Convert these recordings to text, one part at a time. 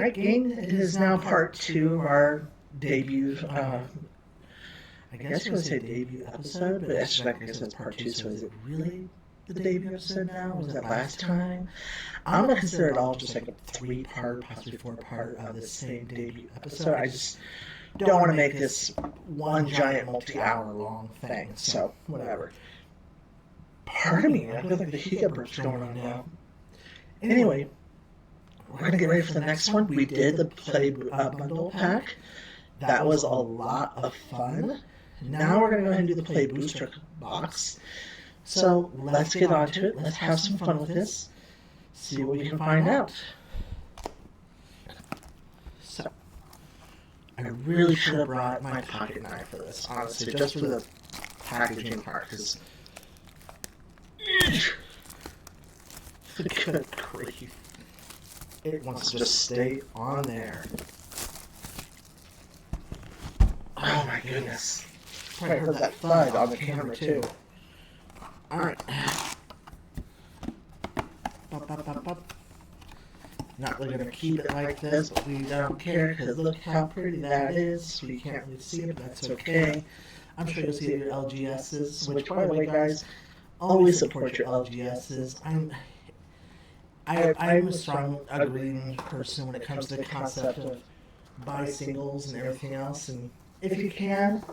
Alright, gang, it is now part 2 of our debut, I guess you would say debut episode, but it's like I guess it's part 2, so is it really the debut episode now? Was that last time? I'm going to consider it all just like a 3-part, possibly 4-part of the same debut episode. I just don't want to make this one giant multi-hour long thing, so whatever. Pardon me, I feel like the hiccup burp's going on now. Anyway, we're going to get ready for the next one. We did the Play Bundle Pack. That was a lot of fun. Now we're going to go ahead and do the Play Booster Box. So let's get on to it. Let's have some fun with this. See what we can find out. So, I really should have brought my pocket knife for this, honestly, just for the packaging part, because... Good grief. It wants to just stay on there. Oh my goodness. Probably heard that thud on the camera too. Alright. Not really going to keep it like this, but we don't care because look how pretty that is. You can't really see it, but that's okay. I'm sure you'll see your LGSs, which by the way guys, always support your LGSs. I'm a strong agreeing person when it comes to the concept of buy singles and everything else. And if you can,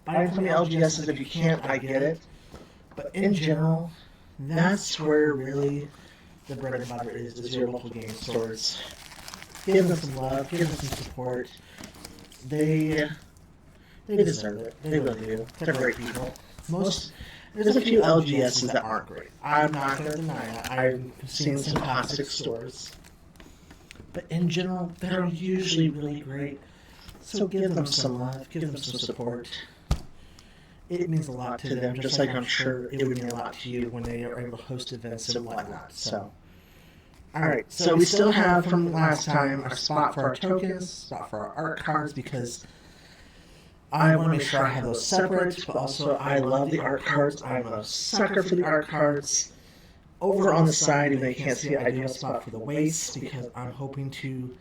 buy from the LGSs. If you can't, I get it. But in general, that's where really the bread and butter is your local game stores. Give them some love, give them some support. They deserve it. They really do. They're great people. There's a few LGSs that aren't great. I'm not going to deny it. I've seen some toxic stores. But in general, they're usually really great. So give them some love, give them some support. It means a lot to them, just like I'm sure it would mean a lot to you when they are able to host events and whatnot. So, alright, so we still have from last time our spot for our tokens, spot for our art cards, because I want to make sure I have those separate, but also I love the art cards. I'm a sucker for the art cards. Over on the side, even though you can't see it, I do have a spot for the waist because I'm hoping to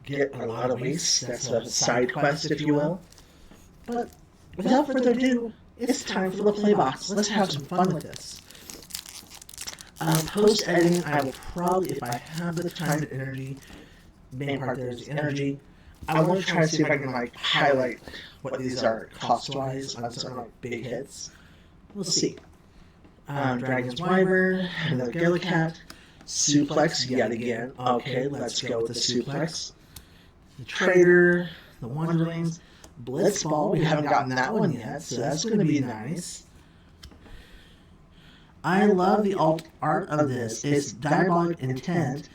get a lot of waist. That's a side quest, if you will. But without further ado, it's time for the play box. Let's have some fun with this. Post-editing, I will probably, if I have the time and energy, main part there is the energy, I want to try to see if I can like highlight what these are cost-wise on some like big hits. We'll see. Dragon's Wyvern, another Gillicat, Suplex yet again. Okay, let's go with the Suplex. The Trader, the Wonderlings, Blitzball. We haven't gotten that one yet, so that's going to be nice. I love the alt art of this. It's Diabolic Intent.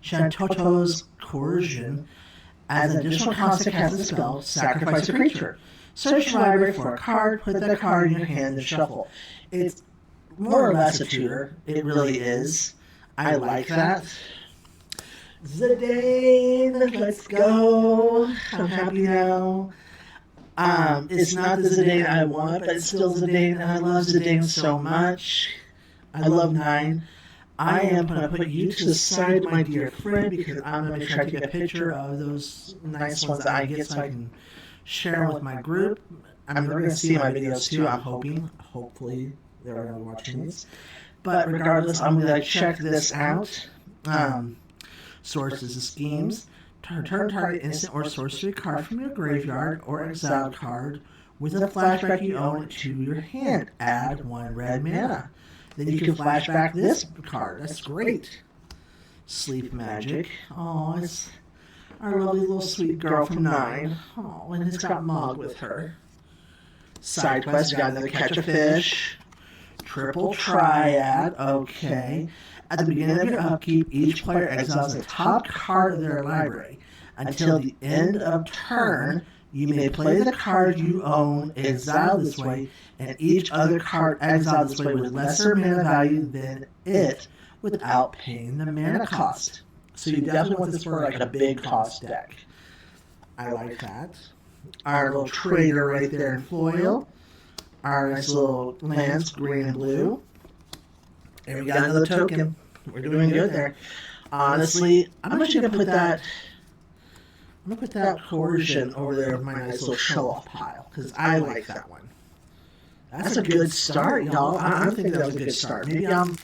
Shantoto's Coercion. As an additional cost to cast a spell, sacrifice a creature. Search your library for a card, put that card in your hand, and shuffle. It's more or less a tutor. It really is. I like that. Zidane, let's go. I'm happy now. It's not the Zidane I want, but it's still Zidane, and I love Zidane so much. I love 9. I am going to put you to the side, my dear friend, because I'm going to try to take a picture of those nice ones that I get so I can share with my group. They're going to see my videos too, I'm hoping. Hopefully, they're going to be watching these. But regardless, I'm going to check this out. Sources and schemes. Return target instant or sorcery card from your graveyard or exiled card with a flashback you own to your hand. Add 1 red mana. Then you can flashback this card. That's great. Sleep Magic. Oh, it's our lovely little sweet girl from 9. Oh, and it's got Mog with her. Sidequest, got another Catch a Fish. Triple Triad. Okay. At the beginning of your upkeep, each player exiles the top card of their library. Until the end of turn, you may play the card you own exiled this way, and each other card exiled this way with lesser mana value than it without paying the mana cost. So you definitely want this for like a big cost deck. I like that. Our little trader right there in foil. Our nice little lands, green and blue. And we got another token. We're doing good there. Honestly, I'm actually gonna put that. I'm gonna put that coercion over there with my nice little show-off pile because I like that one. That's a good start, y'all. I'm thinking that was a good start. Maybe I'm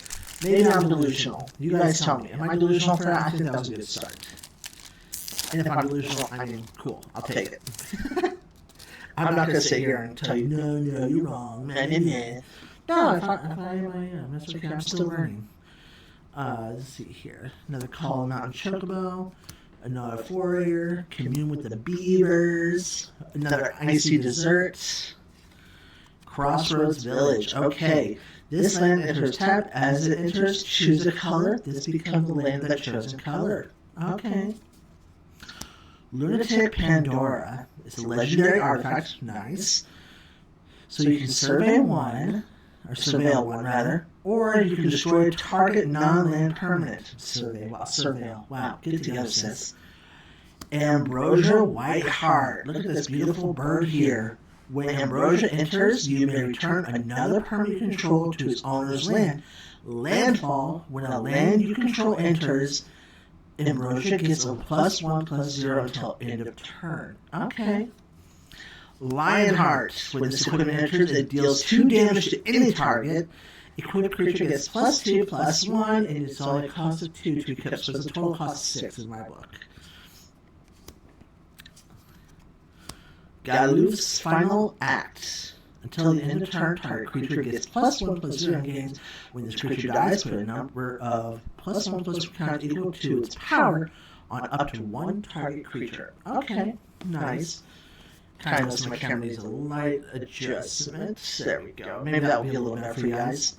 delusional. You guys tell me. Am I delusional for that? I think that was a good start. And if I'm delusional, I mean, cool. I'll take it. I'm not gonna sit here and tell you, no, you're wrong. No, if I am, that's okay. I'm still learning. Let's see here. Another Call Mountain Chocobo. Another Forayer. Commune with the Beavers. Another Icy Dessert. Crossroads Village. Okay. This land enters tapped. As it enters, choose a color. This becomes the land of that chosen color. Okay. Lunatic Pandora. It's a legendary artifact. Nice. So you can survey one, or surveil one rather, or you can destroy target non-land permanent. Surveil. Wow, get it together, sis. Ambrosia Whiteheart. Look at this beautiful bird here. When Ambrosia enters, you may return another permanent you control to its owner's land. Landfall. When a land you control enters, Ambrosia gets a +1/+0 until end of turn. Okay. Lionheart. When this equipment enters, it deals 2 damage to any target. Equipped creature gets +2/+1, and it's only a cost of 2 to equip, so it's a total cost of 6 in my book. Galoof's Final Act. Until the end of turn, target creature gets +1/+0 gains. When this creature dies, put a number of +1/+1 count equal to its power on up to 1 target creature. Okay, nice. Kind of looks like my camera needs a light adjustment. There we go. Maybe that will be a little better for you guys.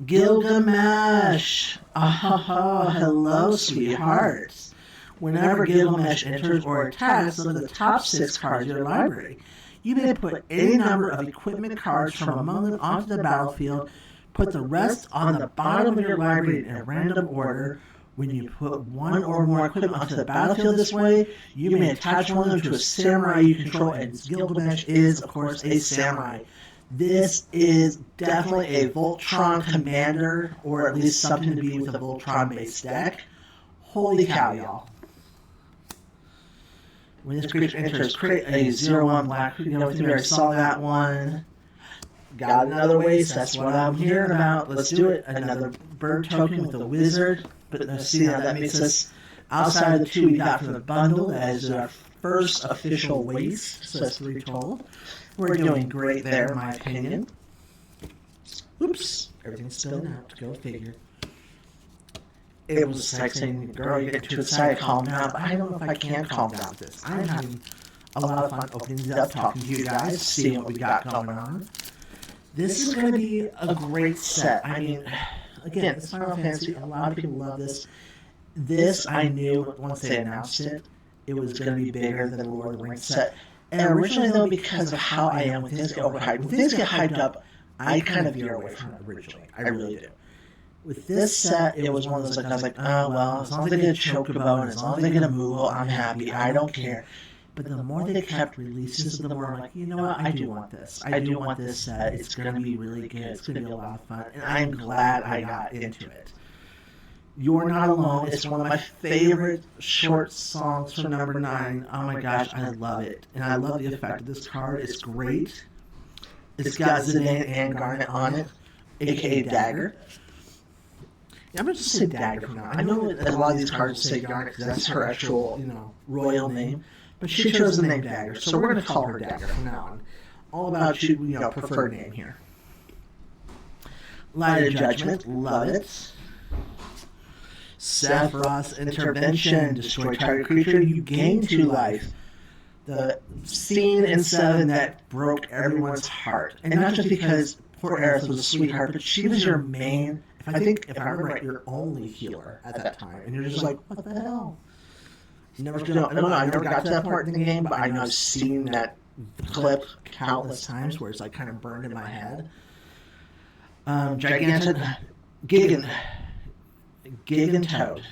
Gilgamesh. Hello, sweethearts. Whenever Gilgamesh enters or attacks, look at the top 6 cards of your library. You may put any number of equipment cards from among them onto the battlefield. Put the rest on the bottom of your library in a random order. When you put one or more equipment onto the battlefield this way, you may attach one of them to a samurai you control, and Gilgamesh is, of course, a samurai. This is definitely a Voltron commander, or at least something to be with a Voltron-based deck. Holy cow, y'all. When this creature enters, create a 0/1 black. You know, we already saw that one. Got another waste. That's what I'm hearing about. Let's do it. Another bird token with a wizard. But let's see how that makes us. Outside of the 2 we got from the bundle, that is our first official waste. So that's 3 total. We're doing great there, in my opinion. Oops. Everything's spilling out. Go figure. It was like saying, girl, you get too excited, calm down. But I don't know if I can calm down with this. I'm having a lot of fun opening these up, talking to you guys, seeing what we got going on. This is going to be a great set. I mean, again, it's Final Fantasy. A lot of people love this. This, I knew once they announced it, it was going to be bigger than the Lord of the Rings set. And originally, though, because of how I am when things get overhyped, when things get hyped up, I kind of veer away from it originally. I really do. With this set, it was one of those, like, I was like, oh, well, as long as they get a Chocobo and as long as they get a Moogle, I'm happy. I don't care. But the more they kept releases, the more I'm like, you know what, I do want this. I do want this set. It's going to be really good. It's going to be a lot of fun. And I'm glad I got into it. You're Not Alone. It's one of my favorite short songs from number 9. Oh my gosh, I love it. And I love the effect of this card. It's great. It's got Zidane and Garnet on it, aka Dagger. Yeah, I'm going to just say Dagger from now. I know that a lot of these cards say Garnet because that's her actual, royal name. But she chose the name Dagger, so we're going to call her Dagger from now on. All about preferred name here. Light of Judgment, love it. Sephiroth's Intervention, destroy target creature, you gain 2 life. The scene in 7 that broke everyone's heart. And not just because poor Aerith was a sweetheart, but she was your main, if I remember right, your only healer at that time. And you're just like, what the hell? I never got to that part in the game, but I know I've seen that clip countless times where it's like kind of burned in my head. Gigantode.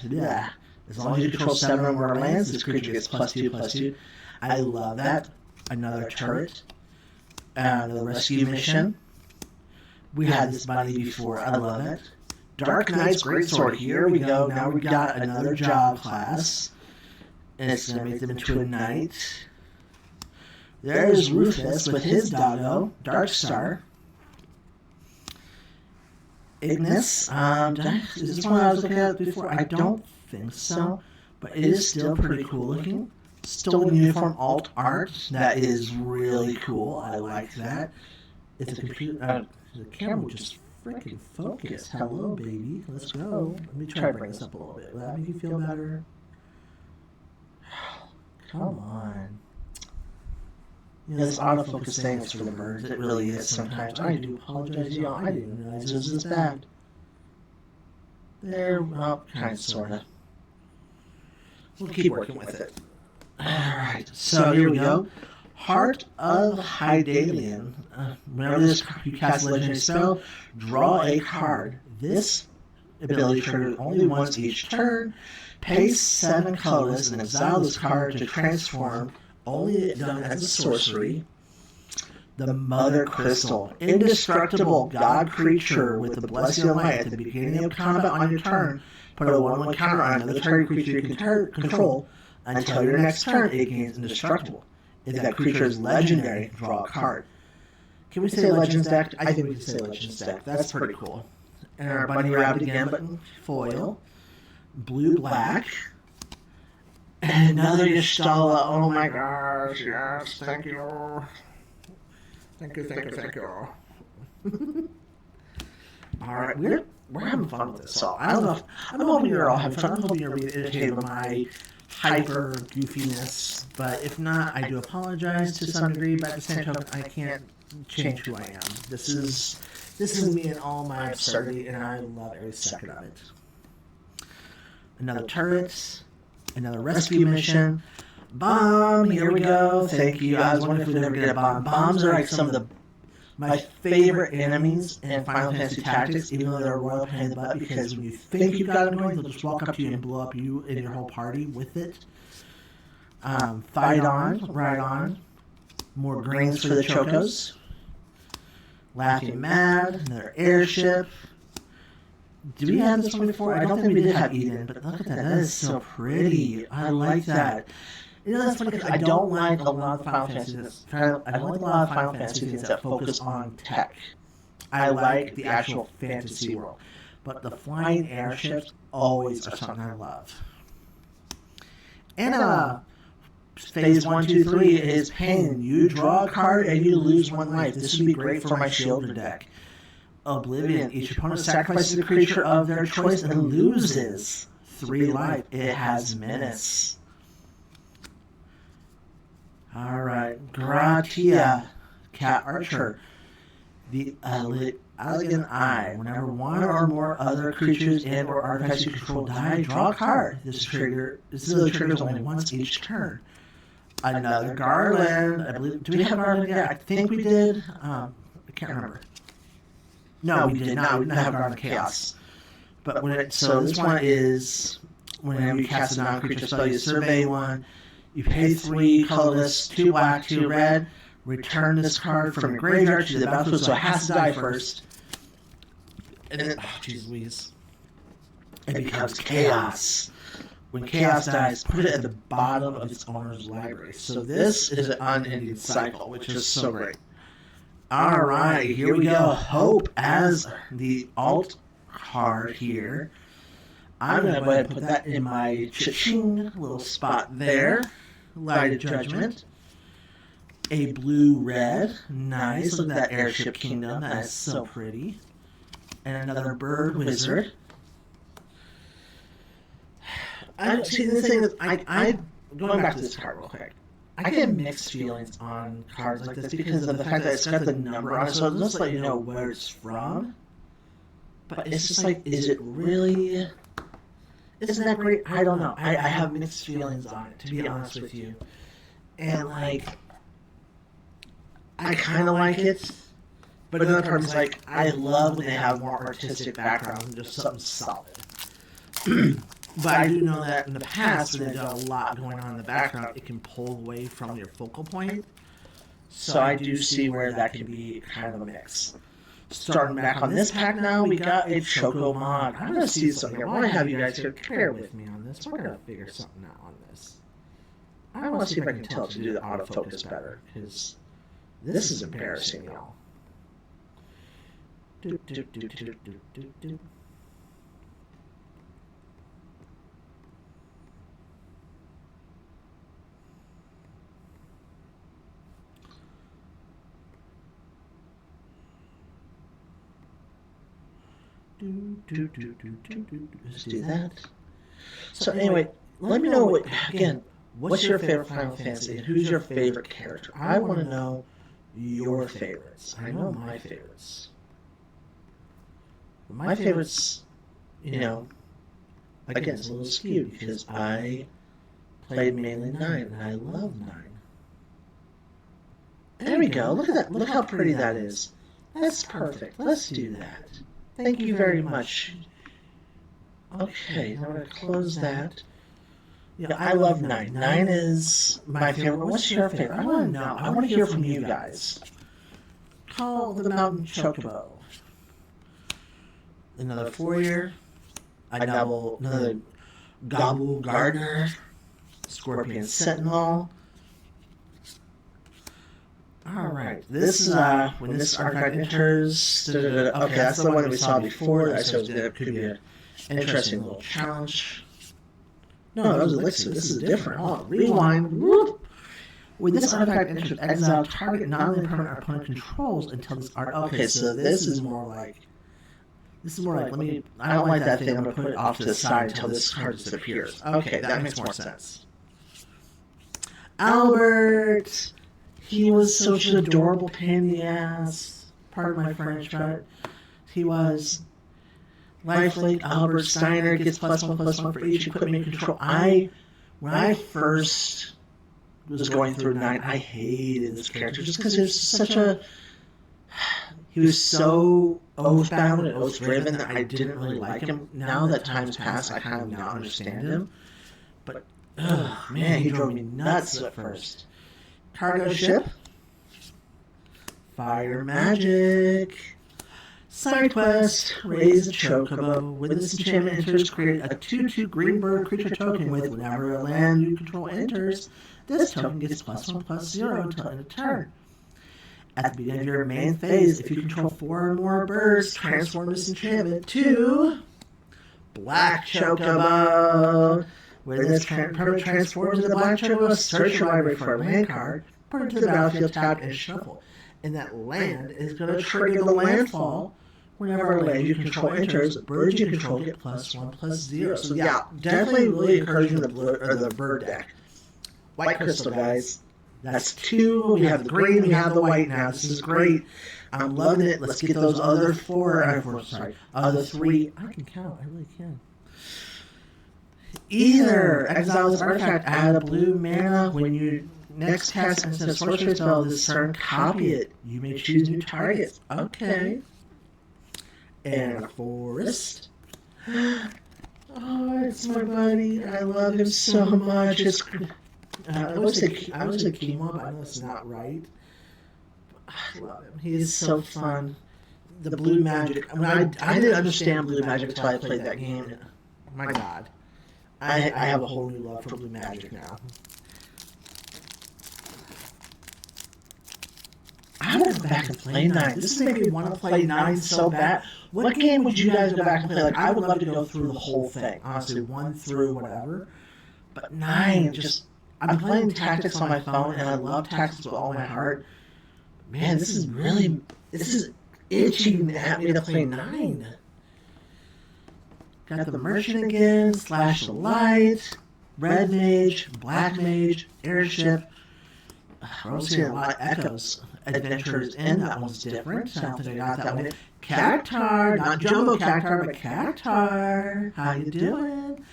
Yeah. As long as you control 7 or more lands, this creature gets +2/+2. I love that. Another turret. Another rescue mission. We had this bunny before. I love it. Dark Knight's Greatsword. Here we go. Now we got another job class. And it's going to make them into a knight. There's Rufus with his doggo, Dark Star. Ignis. Is this one I was looking at before? I don't think so. But it is still pretty cool looking. Still in uniform alt art. That is really cool. I like that. It's a computer. The camera will just freaking focus. Hello, baby. Let's go. Let me try to bring this up a little bit. Will that make you feel better? Come on. You know, this autofocus thing is for the birds. It really is sometimes. I do apologize, y'all. I didn't realize it was this bad. There, well, kind of, sort of. We'll keep working with it. Alright, so here we go. Heart of Hydalian. Whenever you cast a legendary spell, draw a card. This ability triggers only once each turn. Pay 7 colorless and exile this card to transform, only done as a sorcery. The Mother Crystal. Indestructible god creature with the Blessing of Light. At the beginning of combat on your turn, put a 1/1 counter on another target creature you can control until your next turn it gains indestructible. If that creature is legendary, draw a card. Can we say Legends deck? I think we can say Legends deck. That's pretty cool. And our Bunny Rabbit again, but in foil. Blue-black. And another Y'shtola. Oh my gosh, yes, thank you. Thank you. Alright, we're having fun with this. So I don't know if, I'm hoping you're all having fun. I'm hoping you're being irritated by my hyper goofiness. But if not, I do apologize to some degree, but at the same token, I can't change who I am. This is me and all my absurdity, and I love every second of it. Another turret, another rescue mission. Bomb, here we go. Thank you. I was wondering if we'd ever get a bomb. Bombs are like some of my favorite enemies in Final Fantasy Tactics, even though they're a royal pain in the butt, because when you think you've got them going, they'll just walk up to you and blow up you and your whole party with it. Fight on, ride on. More greens for the Chocos. Laughing Mad, another airship. Did we have this one before? I don't think we did have Eden, but look at that. That is so pretty. I like that. You know, that's funny because I don't like a lot of Final Fantasy. I don't like a lot of Final Fantasy things that focus on tech. I like the actual fantasy world. But the flying airships always are something I love. And phase 1, 2, 3 is pain. You draw a card and you lose 1 life. This would be great for my Shielder deck. Oblivion. Each opponent sacrifices a creature of their choice and loses 3 life. It has menace. Alright. Gratia. Cat Archer. The Elegant Eye. Whenever one or more other creatures and or artifacts you control die, draw a card. This ability triggers only once each turn. Another Garland. I believe. Do we have Garland yet? I think we did. I can't remember. No, we did not. We didn't have Garland Chaos. But so this one is whenever you cast a non-creature spell, you survey one. You pay 3 colorless, 2 black, 2 red. Return this card from your graveyard to the battlefield, so it has to die first. And then, oh jeez Louise. It becomes Chaos. When Chaos dies, put it at the bottom of its owner's library. So this is an unending cycle, which is so great. Alright, here we go. Hope as the alt card here. I'm going to go ahead and put that in my cha-ching little spot there. Light of Judgment. A blue-red. Nice. Look at that Airship Kingdom. That is so pretty. And another Bird Wizard. See, the thing is, going back to this card real quick. I get mixed feelings on cards like this because of the fact that it's got the number on it, so it doesn't let you know where it's from. But it's just like, is it really... Isn't that great? I don't know. I have mixed feelings on it, to be honest with you. And, like, I kind of like it, but another part is like, I love when they have more artistic backgrounds than just something solid. But I do know that in the past, when they've got a lot going on in the background, it can pull away from your focal point. So I do see where that can be kind of a mix. Starting back on this pack now, we got a Choco Mod. I'm going to see something here. I want to have you guys here compare with me on this. We're going to figure something out on this. I want to see if I can tell it to do the autofocus better, because this is embarrassing, y'all. Let's do that. So anyway, let me know what, again, what's your favorite Final Fantasy and who's your favorite character? I want to know your favorites. I know my favorites. My favorites, you know, again, it's a little skewed because I played mainly 9 and I love 9. There we go. Look at that. Look how pretty that is. That's perfect. Let's do that. Thank you very much. Okay, now I'm going to close that. Yeah, I love 9. 9 is my favorite. What's your favorite? I want to know. I want to hear from you guys. Call the Mountain Chocobo. Another Fourier. Another Gobble Gardener. Scorpion Sentinel. Alright, this is when this artifact enters. Okay, that's the one that we saw before. I said it could be an interesting little challenge. No, that was Elixir. This is different. Oh, rewind. Whoop. When this artifact enters exile, target non-permanent opponent controls until this artifact. Okay, so this is more like. Let me. I don't like that thing. I'm gonna put it off to the side until this card disappears. Okay, that makes more sense. Albert. He was such an adorable pain in the ass. Pardon my French, but he was. Lifelink Albert Steiner gets +1/+1 for each equipment control. When I first was going through 9, I hated this character just because he was such a. He was so oath-bound and oath-driven that I didn't really like him. Now that time's passed, I kind of now understand him. But, man, he drove me nuts at first. Cargo ship. Fire magic. Sidequest. Raise the Chocobo. When this enchantment enters, create a 2/2 green bird creature token with whenever a land you control enters. This token gets +1/+0 until end of turn. At the beginning of your main phase, if you control 4 or more birds, transform this enchantment to Black Chocobo. When this permanent transforms into Black Chocobo, search your library for a land card, put it to the battlefield, tap, and shuffle. And that land is going to trigger the landfall. Whenever a land you control enters, birds you control get +1/+0. So yeah, definitely really encouraging the bird deck. White crystal, guys. That's 2. We have the green, we have the white now. This is great. I'm loving it. Let's get those other 4. Other 3. I can count. I really can. Either exile this artifact, add a blue mana. When you next cast instead of sorcery spell this turn, copy it. You may choose new targets. Okay. And a forest. Oh, it's my buddy. I love him so much. It's. I would say quinoa, but I know it's not right. I love him. He is so fun. The blue magic. I didn't understand blue magic until I played that game. My God. I have a whole new love for blue magic now. I want to go back and play 9. This is making me want to play 9 so bad. What game would you guys go back and play? Like, I would love to go through the whole thing. Honestly, 1 through whatever. But 9, just... I'm playing Tactics on my phone, and I love Tactics with all my heart. Man, this is itching at me to play 9. Got the Merchant again, Slash the Light, Red Mage, Black Mage, Airship. We're also seeing a lot of Echoes. Adventures in, that one's different. I don't think I got that one. Cactar, not Jumbo Cactar, but Cactar. How you doing?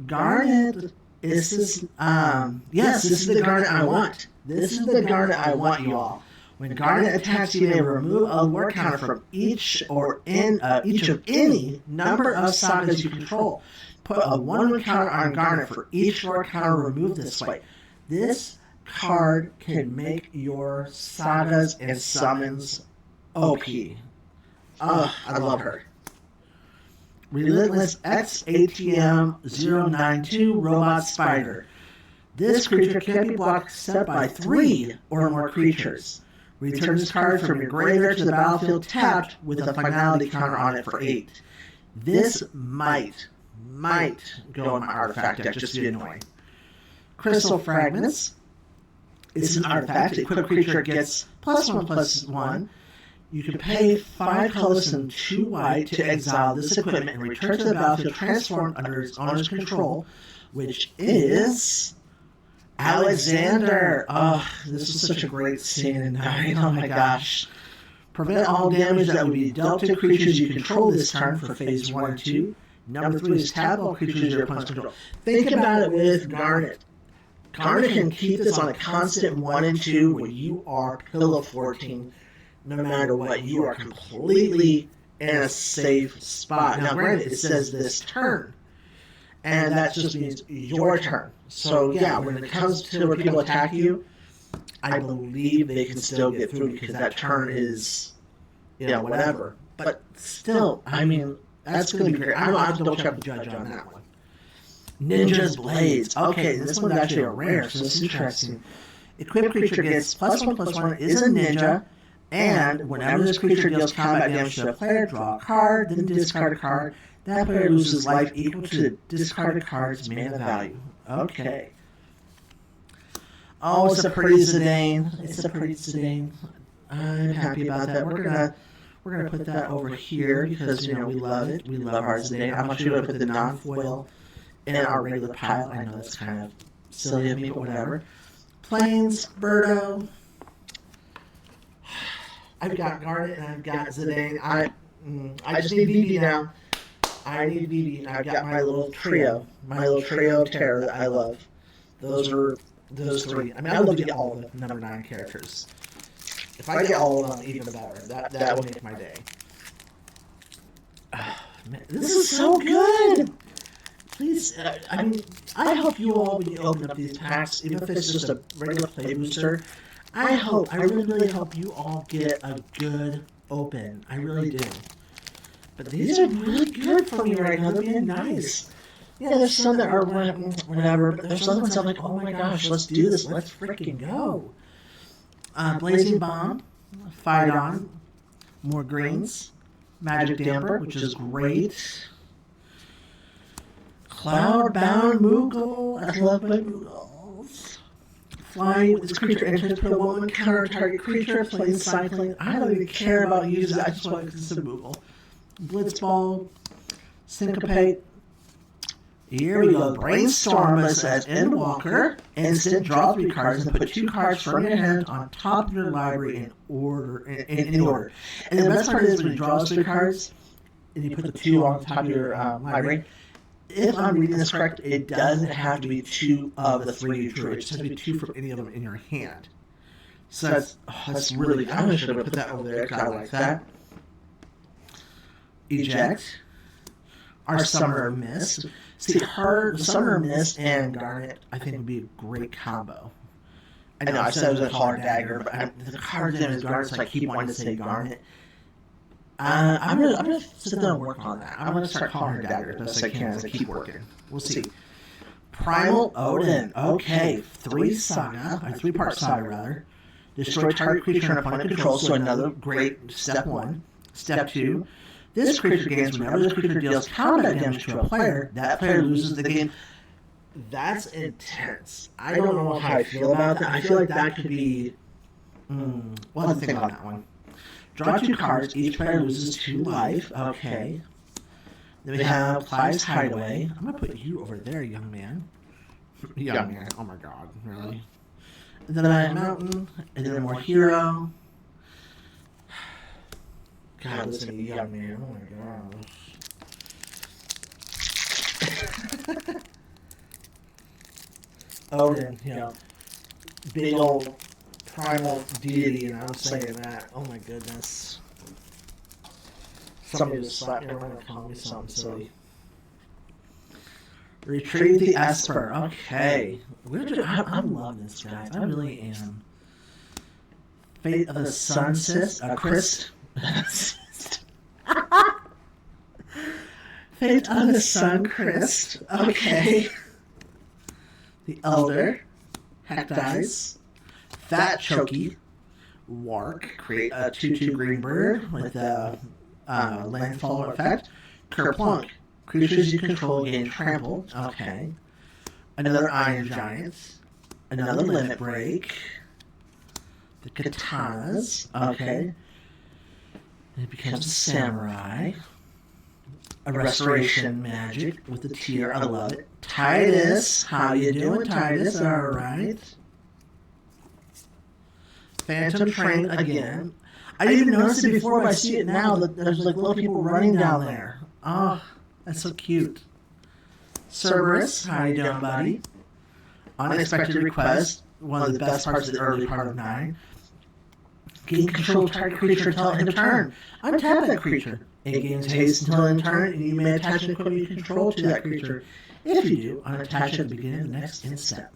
Garnet. This is, yes, this is the Garnet I want. This is the Garnet I want, you all. When Garnet attacks, you may remove a lore counter from each of any number of sagas you control. Put a 1/1 counter on Garnet for each lore counter removed this way. This card can make your sagas and summons OP. I love her. Relentless XATM-092 Robot Spider. This creature can't be blocked except by 3 or more creatures. Return this card from your graveyard to the battlefield tapped with a finality counter on it for 8. This might go in my artifact deck just to be annoying. Crystal Fragments. It's an artifact. Equipped creature gets +1/+1. You can pay 5 colorless and 2 white to exile this equipment and return to the battlefield transformed under its owner's control, which is Alexander. Oh, this is such a great scene in 9. Oh my gosh. Prevent all damage that would be dealt to creatures you control this turn for phase 1 and 2. Number 3 is tap all creatures your opponent's control. Think about it with Garnet. Garnet can keep this on a constant 1 and 2 when you are pillow 14. No matter what, you are completely in a safe spot. Now, granted, it says this turn, and that just means your turn. So, yeah, when it comes to where people attack you, I believe they can still get through because that turn is, whatever. But still, I mean, that's going to be great. I have to double check the judge on that one. Ninja's Blades. Okay, this one's actually a rare, so this is interesting. Equipped creature gets +1/+1, is a ninja. And whenever this creature deals combat damage to a player, draw a card, then discard a card. That player loses life equal to the discarded card's mana value. Okay. Oh, it's a pretty Zidane. It's a pretty Zidane. I'm happy about that. We're gonna put that over here because we love it. We love our Zidane. I'm actually gonna put the non-foil in our regular pile. I know that's kind of silly of me, but whatever. Plains, Birdo. I've got Garnet and I've got Zidane. I just need BB now. I need BB. I've got my little trio of terror that I love. Those 3. I mean, I love to get all of the number 9 characters. If I get all of them, even better. That will make my day. Man, this is so good. Please, I hope you all, when you open up these packs, even if it's just a regular play booster, I really hope you all get a good open. I really do. But these are really good for me right now. They're being nice. Yeah, there's some that are whatever, but there's other ones I'm like, oh my gosh, let's do this. Let's freaking go. Blazing Bomb, Fight On, more greens, Magic Damper, which is great. Cloudbound Moogle. I love my Moogles. Flying with this creature enters, put a 1/1 counter target creature, playing cycling. I don't even care about using it. I just want to use a Moogle. Blitzball, Syncopate. Here we go. Brainstorm us as Endwalker. Instant, draw 3 cards and put 2 cards from your hand on top of your library in order. In order. And the best part is when you draw those 3 cards and you put the 2 on top of your library. If I'm reading this correct, it doesn't have to be 2 of the 3 you drew. It just has to be 2 from any of them in your hand. So that's really good. I should have put that over there because I like that. Eject. Our Summer Mist. See, Summer Mist and Garnet, I think, would be a great combo. I know I said it was a call her Dagger, but the card's name is Garnet, so I keep wanting to say Garnet. I'm gonna sit down and work on that. I'm gonna start calling her Dagger as best I can as I keep working. We'll see. Primal Odin. Okay, 3-part saga rather. Destroy target creature and opponent control. So another great step 1. Step 2. This creature gains whenever this creature deals combat damage to a player, that player loses the game. That's intense. I don't know how I feel about that. I feel like that could be. We'll have to think on that one. Draw 2 cards. Each player loses 2 life. Okay. Then we have Clive's Hideaway. I'm going to put you over there, young man. Young man. Oh my god. Really? And then I have Mountain. And then more Hero. God, listen to me, young man. Oh my gosh. Odin, big old primal deity, and I'm saying that. Oh my goodness. Somebody just slapped me around and called me something silly. Retrieve the Esper. Okay. I'm loving this, guys. I really am. Fate of the Sun Sis. Chris. Fate of the Suncrist. Okay. The Elder. Hectize. Fat Choky. Wark. Create a 2/2 green bird with a landfall effect. Kerplunk. Creatures you control gain trample. Okay. Another Iron Giant. Another Limit Break. The Katanas. Okay. And it becomes a Samurai. A Restoration Magic with the tier. I love it. Titus. How you doing, Titus? Alright. Phantom Train again. I didn't even notice it before, but I see it now that there's like little people running down there. Oh, that's so cute. Cerberus, how you doing, buddy? Unexpected Request, one of the best parts of the early part of 9. Gain control of target creature until end of turn. Untap that creature. It gains haste until end of turn, and you may attach an equipment you control to that creature. If you do, unattach it at the beginning of the next end step.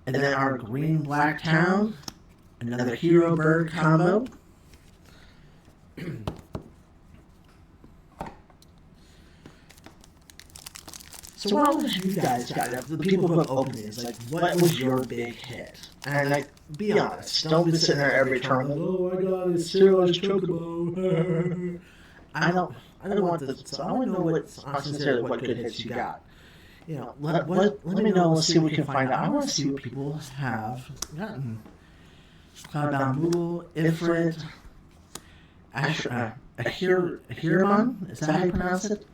And then our green-black town, another hero bird combo. So what have you guys got? The people who have opened these, like, what was your big hit? And like, be honest, don't be sitting there every turn. Oh my God, it's serialized chocobo. I don't want this. So I want to know what good hits you got. You know, let me know. Let's see what we can find out. I want to see what people have gotten. Cloudbound Moogle, Ifrit, Ahiramon, is that how you pronounce it?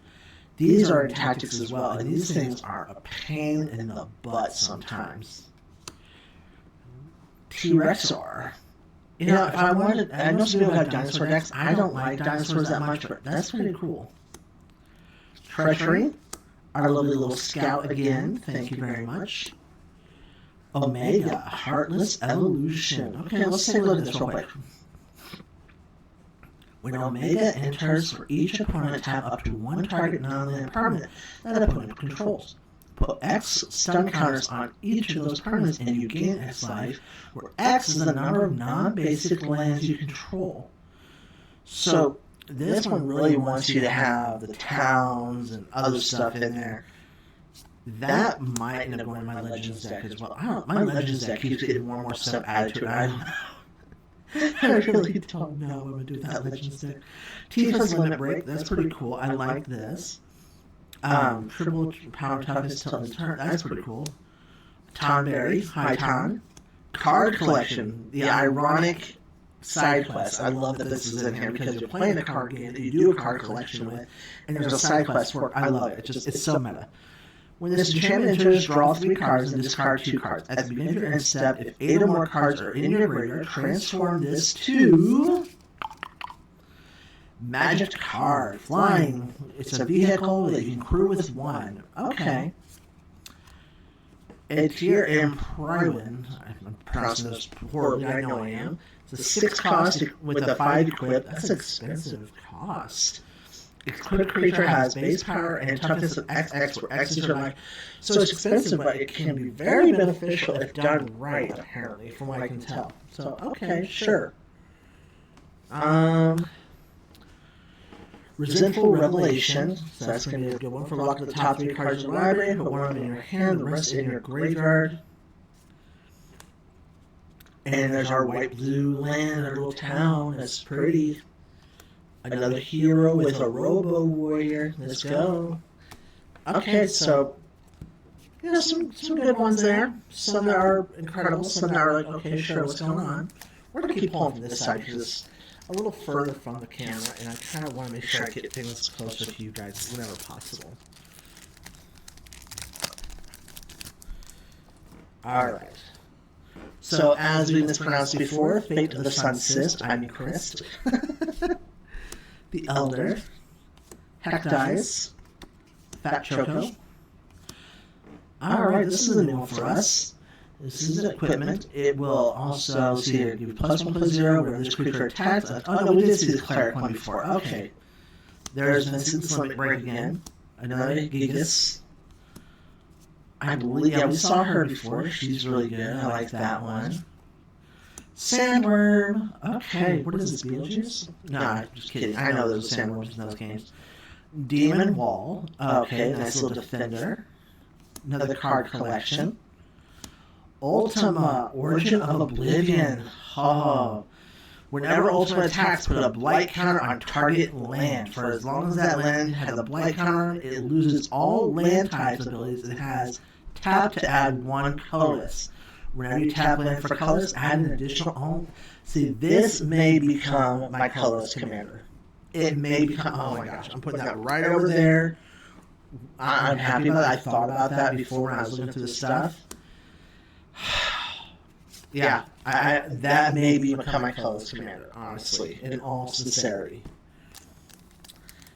These are tactics as well, and these things are a pain in the butt sometimes. T-Rexar. You know, if I wanted, I know some people have dinosaur decks. I don't like dinosaurs that much, but that's pretty cool. Treachery, our lovely little scout again. Thank you very much. Omega, Heartless Evolution. Okay, let's take a look at this real quick. When Omega enters, for each opponent, tap up to one target non-land permanent that opponent controls. Put X stun counters on each of those permanents, and you gain X life, where X is the number of non-basic lands you control. So this one really wants you to have the towns and other stuff in there. That might end up going in my Legends deck as well. My Legends deck keeps getting more and more stuff added to it. I don't know. I really don't know what I'm going to do with that Legends deck. Tifa's Limit Break, that's pretty cool. I like this. Triple Power Toughness till end turn, that's pretty cool. Tonberry, High Ton. Card Collection, the ironic side quest. I love that this is in here because you're playing a card game that you do a card collection with, and there's a side quest for it. I love it. It's so meta. When this enchantment enters, draw 3 cards and discard 2 cards. At the beginning of your end step, if 8 or more cards are in your graveyard, transform this to Magic Card. Flying. It's a vehicle that you can crew with 1. Okay. Etir Impriwin. I'm pronouncing this poorly, I know I am. It's a 6 cost with a 5 equip. That's an expensive cost. Equipped creature has base power and toughness of XX, where X is your life. So it's expensive, but it can be very beneficial if done right, apparently, from what I can tell. So, okay, sure. Resentful Revelation. So that's going to be a good one for locking the top 3 cards of the library. Put one of them in your hand, the rest in your graveyard. And there's our white-blue land, our little town. That's pretty. Another hero with a Robo Warrior. Let's go. Okay, so you know, some good ones there. Some that are incredible. Some that are like, okay, sure, what's going on? We're gonna keep pulling from this side because it's a little further from the camera, and I kind of want to make sure I get things closer to you guys whenever possible. All right. So as we mispronounced before, Fate of the Sun Cyst. I'm Chris. The Elder, Hectize, Fat Choco. Alright, this is a new one for us. This is an equipment. It will also, see here, give you +1/+0 whenever this creature attacks. Oh no, we did see the cleric one before. Okay. There's Vincent's Limit Break again. Another Gigas. I believe, yeah, we saw her before. She's really good. I like that one. Sandworm. Okay, what is this, Beetlejuice? No, just kidding. I know there's sandworms in those games. Demon Wall. Okay, nice little defender. Another card collection. Ultima, Origin of Oblivion. Oh. Whenever Ultima attacks, put a blight counter on target land. For as long as that land has a blight counter, it loses all land types abilities it has. Tap to add one colorless. Whenever you tap land for colors, add an additional. See, this may become my colorless commander. It may become. Oh my gosh, I'm putting that right over there. I'm happy about it. I thought about that before when I was looking through the stuff. Yeah, that may become my colorless commander, honestly, in all sincerity.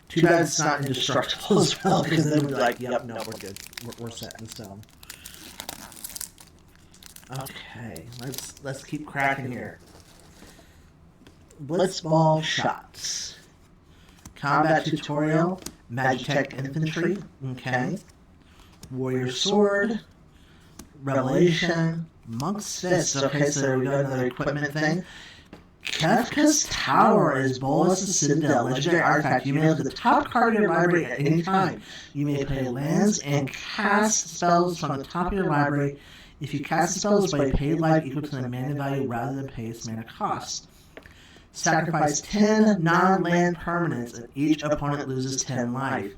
Too bad it's not indestructible as well, because then we'd be like, yep, no, we're good. We're set in stone. Okay, let's keep cracking here. Blitzball shots. Combat tutorial. Magitech infantry. Okay. Warrior sword. Revelation. Monk's fist. Okay, so we got another equipment thing. Kefka's Tower is Bolas' Citadel, legendary artifact. You may look at the top card of your library at any time. You may play lands and cast spells from the top of your library. If you cast a spell display, pay life equal to the mana value rather than pay its mana cost. Sacrifice 10 non-land permanents and each opponent loses 10 life.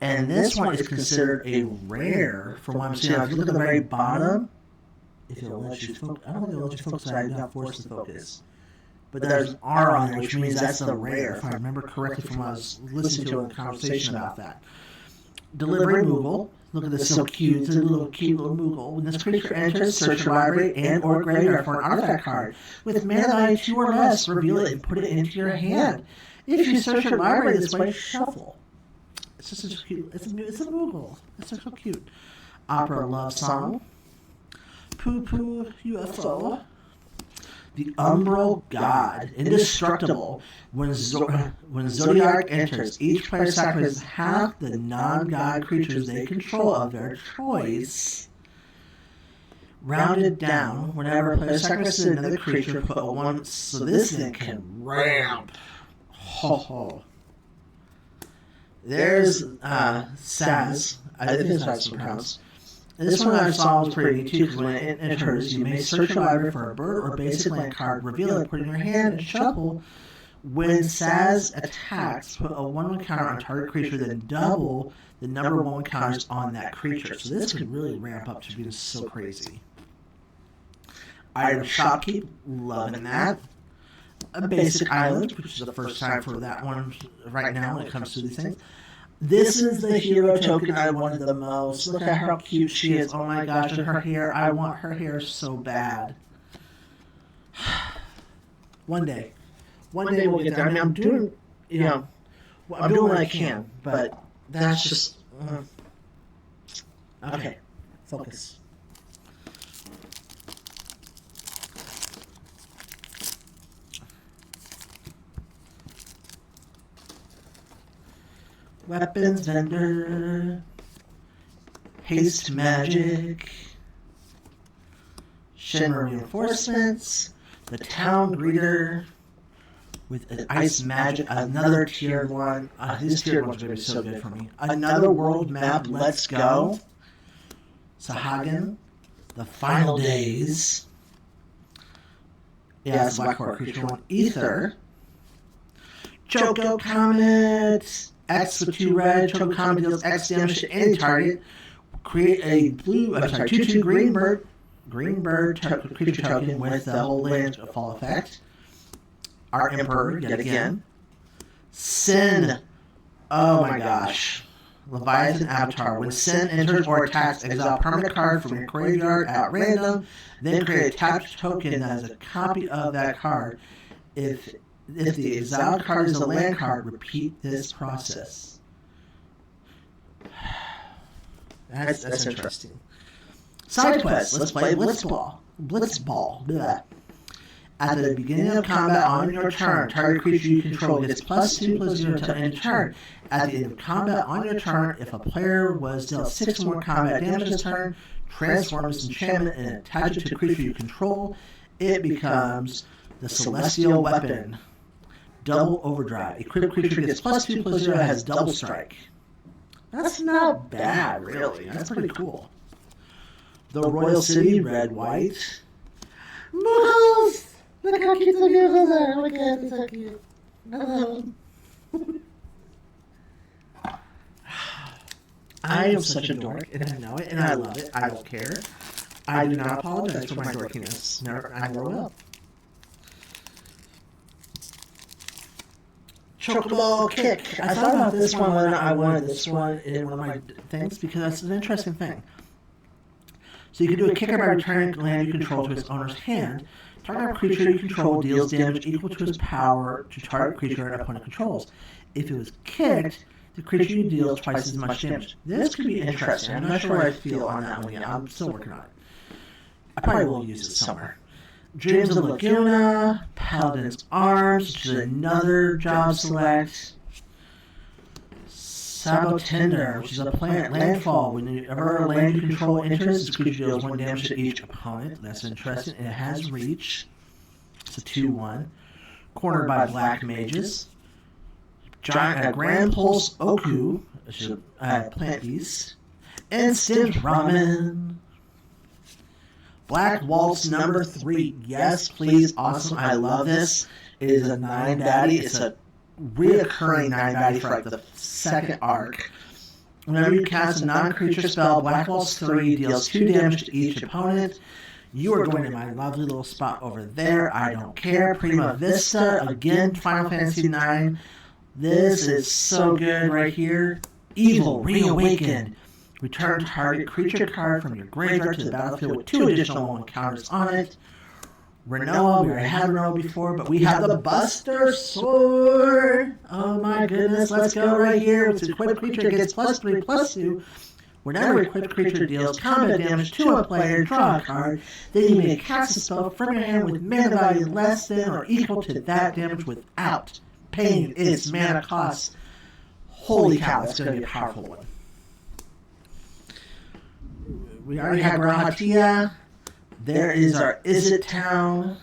And this one is considered a rare from what I'm seeing. If you look at the very bottom, if it'll let you focus, I don't think it'll let you focus, I do not force the focus. But there's an R on there, which means that's the rare, if I remember correctly from what I was listening to in the conversation about that. Delivery Moogle. Look at this, so cute. It's a cute little Moogle. When this creature enters, search your library and or graveyard for an artifact card. With mana value 2 or less, reveal it and put it into your hand. If you search your library this way, shuffle. It's just such a cute. It's a Moogle. It's so cute. Opera Love Song. Poo Poo UFO. The Umbral God, indestructible. When Zodiac enters, each player sacrifices half the non-god creatures they control of their choice. Rounded down, whenever a player sacrifices another creature, put a 1. So this thing can ramp. Ho ho. There's Saz. I think that's how it's pronounced. And this one I saw was pretty neat too, because when it enters, you may search your library for a bird or basic land card, reveal it, put it in your hand, and shuffle. When Saz attacks, put a 1/1 counter on target creature, then double the number of 1/1 counters on that creature. So this could really ramp up to being so crazy. Item Shopkeep, loving that. A basic island, which is the first time for that one right now when it comes to these things. This is the hero token I wanted the most. Look at how cute she is. Oh my gosh, and her hair. I want her hair so bad. One day we'll get there. I mean, I'm doing, I'm doing what I can, but that's just... Okay, focus. Weapons vendor, haste magic, Shinra reinforcements, the town greeter with an ice magic, another tiered one. These tiered ones are going to be so good for me. Another world map, let's go. Sahagin, the final days. Yeah, it's Black Horror creature one. Ether, Choco Comet. X with 2 red, Choco Comet deals X damage to any target. Create a 2/2 green bird creature token with the whole land fall effect. Our Emperor, yet again. Sin. Oh my gosh. Leviathan Avatar. When Sin enters or attacks, exile a permanent card from your graveyard at random, then create a tapped token that is a copy of that card. If the exiled card is a land card, repeat this process. That's interesting. Sidequest. Let's play Blitzball. Blah. At the beginning of combat on your turn, target creature you control gets +2/+0 until end turn. At the end of combat on your turn, if a player was dealt 6 more combat damage this turn, transform this enchantment and attach it to a creature you control. it becomes the Celestial Weapon. Double Overdrive. Equipped creature gets +2/+0, has double strike. That's not bad, really. That's pretty cool. The Royal City, red, white. Moose! Look how cute the vehicles are. Look at it, so cute. I am such a dork, and I know it, and I love it. I don't care. I do not apologize for my dorkiness. I never will. Chocobo Kick. I thought about this one when I wanted this one in one of my things because that's an interesting thing. So you can do a kicker by returning land you control to its owner's hand. Target creature you control deals damage equal to its power to target creature an opponent controls. If it was kicked, the creature you deal twice as much damage. This could be interesting. I'm not sure where I feel on that one yet. I'm still working on it. I probably will use it somewhere. Dreams of Laguna, Paladin's Arms, which is another job select. Sabotender, which is a plant. Landfall. Whenever a land you control enters, this creature deals 1 damage to each opponent. That's interesting. And it has reach. It's a 2/1. Cornered by Black Mages. Grand Pulse Oku, which is a plant beast. Instant Ramen. Black Waltz number 3. Yes, please. Awesome. I love this. It is a 9 baddie. It's a reoccurring 9 baddie for like the second arc. Whenever you cast a non-creature spell, Black Waltz 3 deals 2 damage to each opponent. You are going to my lovely little spot over there. I don't care. Prima Vista. Again, Final Fantasy 9. This is so good right here. Evil Reawakened. Return target creature card from your graveyard to the battlefield with 2 additional 1 counters on it. Renoa, we already had Renoa before, but we have the Buster Sword. Oh my goodness, let's go right here. With equipped creature gets +3/+2. Whenever equipped creature deals combat damage to a player, draw a card. Then you may cast a spell from your hand with mana value less than or equal to that damage without paying its mana cost. Holy cow, that's going to be a powerful one. We already had Grahatia. There is our Is It Town.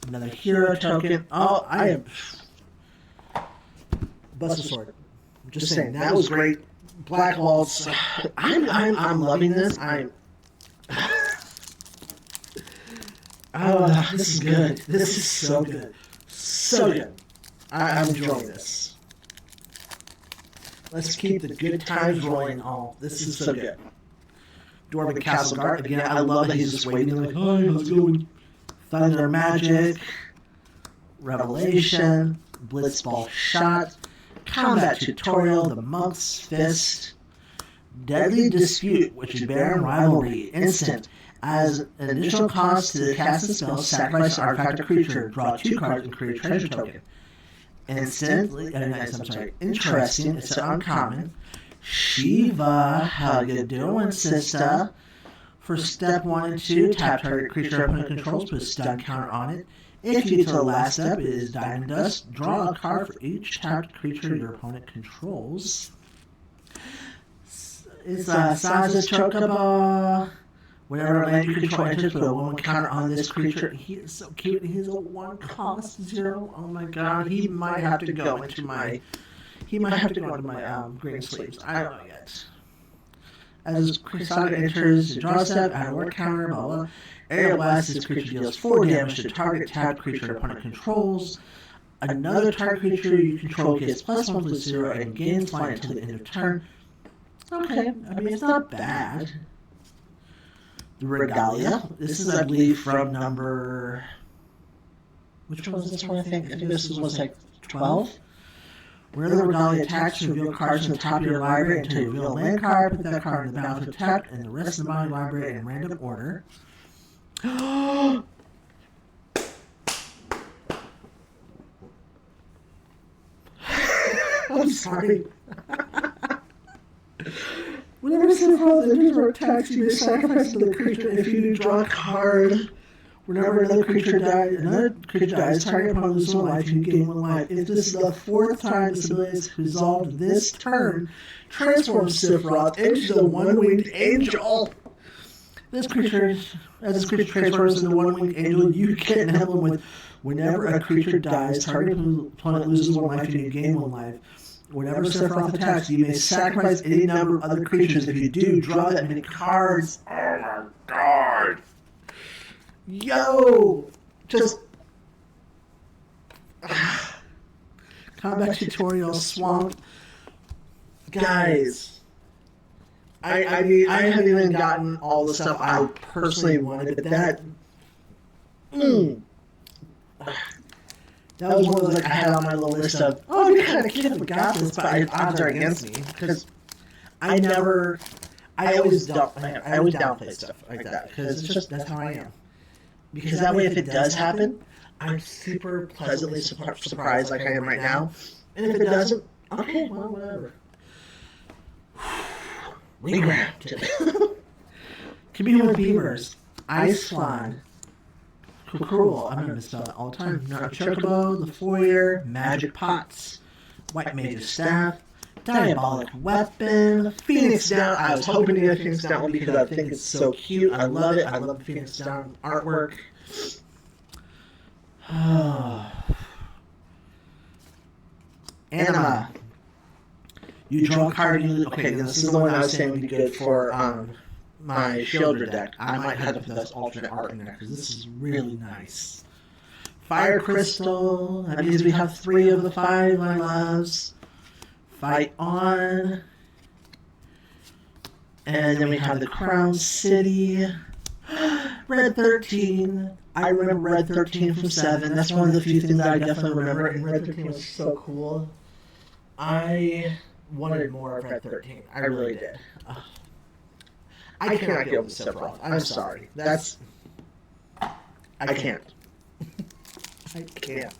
Another hero token. Oh, I am... Buster Sword. I'm just saying, that was great. Black Waltz. I'm loving this. Oh, this is good. This is so good. So good. I'm enjoying this. Let's keep the good times rolling. Oh, this is so good. Dwarven Castle Guard. Again, I love that he's just waiting like, hi, how's it going? Thunder Magic. Revelation. Blitzball Shot. Combat Tutorial. The Monk's Fist. Deadly Dispute, which is Baron Rivalry. Instant. As an additional cost to cast the spell, sacrifice artifact or creature, draw 2 cards, and create a treasure token. Interesting. It's an uncommon. Shiva, how you doing, sister? For step 1 and 2, tap target creature opponent controls, put a stun counter on it. If you get to the last step, it is Diamond Dust. Draw a card for each tapped creature your opponent controls. It's Sansa's Chocobo. Whenever a land you control enters, put a 1/1 counter on this creature. He is so cute. He's a 1 cost 0. Oh my god, he might have to go into my... green sleeves. I don't know yet. As Saga enters, draw step, add a word counter, blah blah. Aerial Blast, this creature deals 4 damage to target tapped creature opponent controls. Another target creature you control gets +1/+0 and gains flying until the end of turn. Okay, I mean, it's not bad. The Regalia. This is, I believe, from number... Which one was this one, I think? I think this was like 12? Whenever the Regalia attacks, reveal cards from the top of your library until you reveal a land card, put that card in the battlefield tapped, and the rest of the body library in random order. I'm sorry. Whenever some enters or attacks, you may sacrifice another creature. If you draw a card, whenever another creature dies, target opponent loses 1 life, you gain 1 life. If this is the 4th time this ability is resolved this turn, transform Sephiroth into the 1-winged angel. This creature, as this creature transforms into one-winged angel, you get an emblem with whenever a creature dies, target opponent loses 1 life and you gain 1 life. Whenever Sephiroth attacks, you may sacrifice any number of other creatures. If you do, draw that many cards. Oh my god! Yo! Just... combat tutorial, swamp. Guys. I mean, I haven't even gotten all the stuff I personally wanted, but that... That was one of those, like, I had on my little list of, oh, you kind of could have got this, but odds are against me, because I always downplay stuff like that, because it's just, that's how I am. Because that way, if it does happen, I'm super pleasantly surprised like I am right now, and if it doesn't, okay, well, whatever. We grabbed it. Competing with beavers, ice swan, Cruel, I'm going to misspell that all the time. Chocobo, the foyer, magic pots, white mage's staff, diabolic weapon, Phoenix Down. I was hoping to get a Phoenix Down because I think it's so cute. I love it. I love the Phoenix Down artwork. Anima. You draw a card. Okay, this is the one I was saying would be good for my Shielder deck. I might have to put this alternate art in there because this is really nice. Fire Crystal. That means we have 3 of the 5 I loves. Fight On. And then we have the Crown City. Red 13. I remember Red 13 from 7. That's one of the few things that I definitely remember. And Red 13 was so cool. I wanted more of Red 13. I really did. I cannot get over Sephiroth. I'm sorry. That's... I can't. I can't.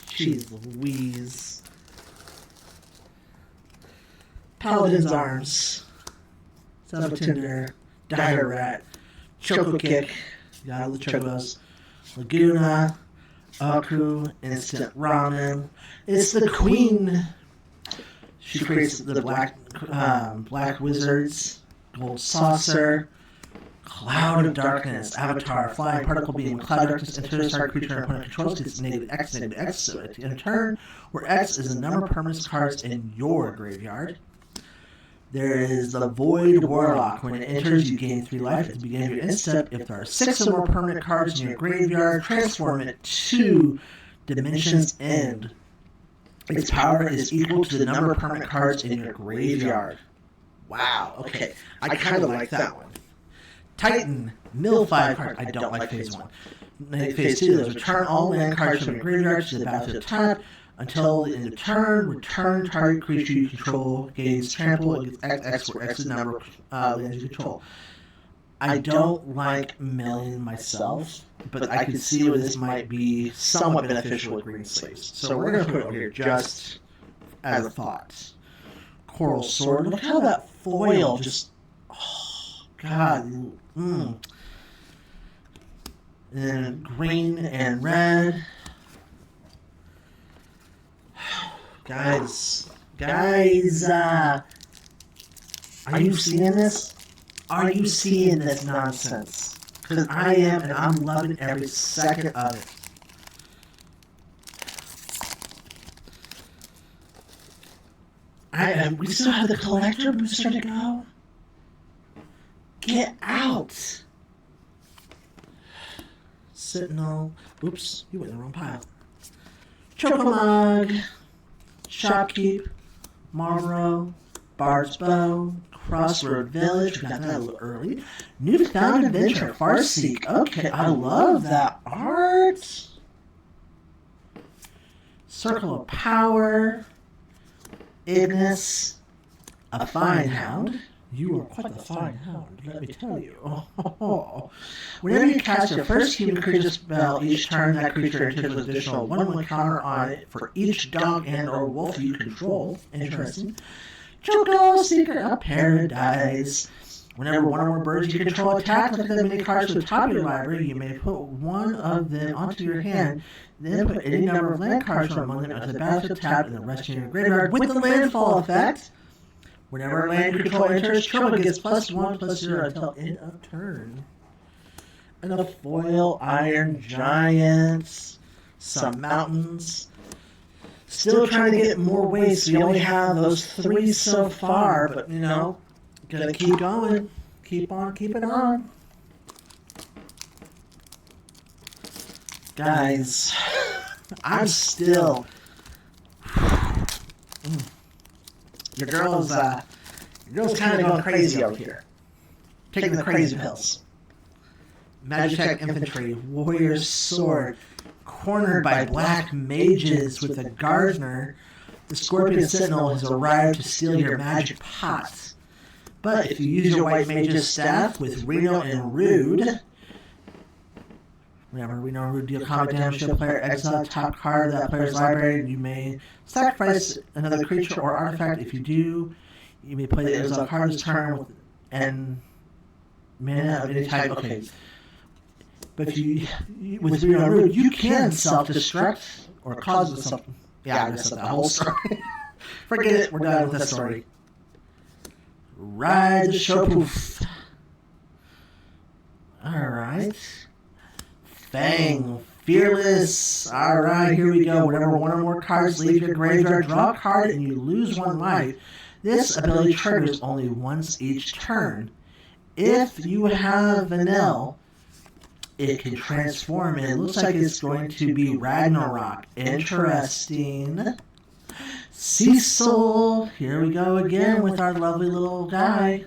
Jeez Louise. Paladin's Arms. Subtinder. Dire Rat. Choco Kick. Gotta love Chocobos. Laguna. Aku. Instant Ramen. It's the Queen. She creates the black wizards, gold saucer, cloud of darkness, avatar, flying particle beam, cloud of darkness enters target creature and opponent controls gets -X, so in turn, where X is the number of permanent cards in your graveyard. There is the Void Warlock. When it enters, you gain 3 life at the beginning of your end step. If there are 6 or more permanent cards in your graveyard, transform it to Dimension's End. Its power is equal to the number of permanent cards in your graveyard. Wow, okay. I kind of like that one. Titan, mill 5 cards. I don't like Phase 1. Phase 2, there's return all land cards from your graveyard to the battlefield type. Until the end of turn, return target creature you control gains trample and gets XX, where X is the number of lands you control. I don't like milling myself, but I can see where this might be somewhat beneficial with green slaves. So we're going to put it over here just as a thought. Coral Sword. Look how that foil just... Oh, God. And green and red. Guys, are you seeing this? Are you seeing this nonsense? Because I am, and I'm loving every second of it. We still have the collector booster to go. Get out. Sentinel. Oops, you went in the wrong pile. Chocomog. Shopkeep. Marlboro. Bard's Bow. Crossroad Village. We got that a little early. Newfound Adventure. Farseek. Okay, I love that art. Circle of Power. Ignis. A Fine Hound. You are quite the fine hound, let me tell you. Whenever you cast your first human creature spell, each turn that creature enters with additional 1/1 counter on it for each dog and or wolf you control. Interesting. Choco Seeker of Paradise. Whenever one or more birds you control attack with the many cards to the top of your library, you may put one of them onto your hand, then put any number of land cards from among them onto the battlefield tab and the rest in your graveyard with the landfall effect. Whenever land you control enters, trophy gets +1/+0 until end of turn. And a foil Iron Giants, some mountains. Still trying to get more waste. We only have those 3 so far, but you know, gonna keep going. Keep on keeping on. Guys, I'm still... Your girl's kind of going crazy over here. Taking the crazy pills. Magitech Infantry, Warrior's Sword, cornered by black mages with a gardener. The Scorpion Sentinel has arrived to steal your magic pots. But if you use your white mage's staff with Reno and Rude, whenever Reno and Rude deal combat damage to a player, exile top card of that player's library, and you may sacrifice another creature or artifact. If you do, you may play the exile card this turn with and mana of any type. Okay. But if you with Reno and Rude, you can self-destruct or cause something. Yeah, I messed up that whole story. Forget it. We're done with that story. Ride the show poof. Alright. Fang. Fearless. Alright, here we go. Whenever one or more cards leave your graveyard, draw a card and you lose 1 life. This ability triggers only once each turn. If you have Vanille, it can transform. It looks like it's going to be Ragnarok. Interesting. Cecil, here we go again with our lovely little guy.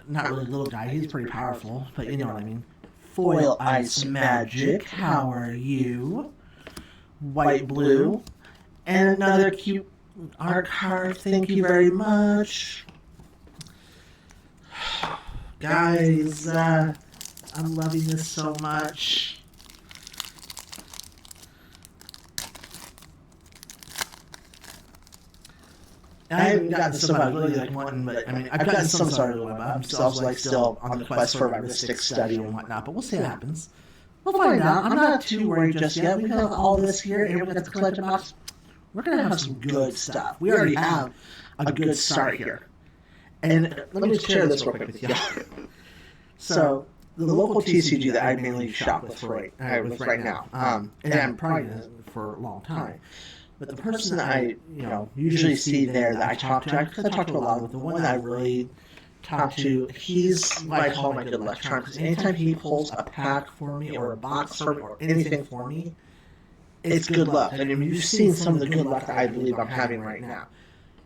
Not really little guy, he's pretty powerful, but you know what I mean. Foil Ice Magic, how are you? White Blue, and another cute art card, thank you very much. Guys, I'm loving this so much. I haven't gotten some I really like wanting, but I mean, I've gotten some started with, but I'm still on the quest for my Mystic Study and whatnot, but we'll see what happens. We'll find out. I'm not too worried just yet. We have all this here, and we got the collection box. We're going to have some good stuff. We already have a good start here. And let me share this real quick with you. So, the local TCG that I mainly shop with right now, and I'm probably for a long time. But the person that I, usually see there that I talk to, because I talk to a lot of them, the one that I really talk to, he's what I call my good luck charm, because anytime he pulls a pack for me, or a box for me, or anything for me, it's good luck. And I mean, you've seen some of the good luck that I believe I'm having right now.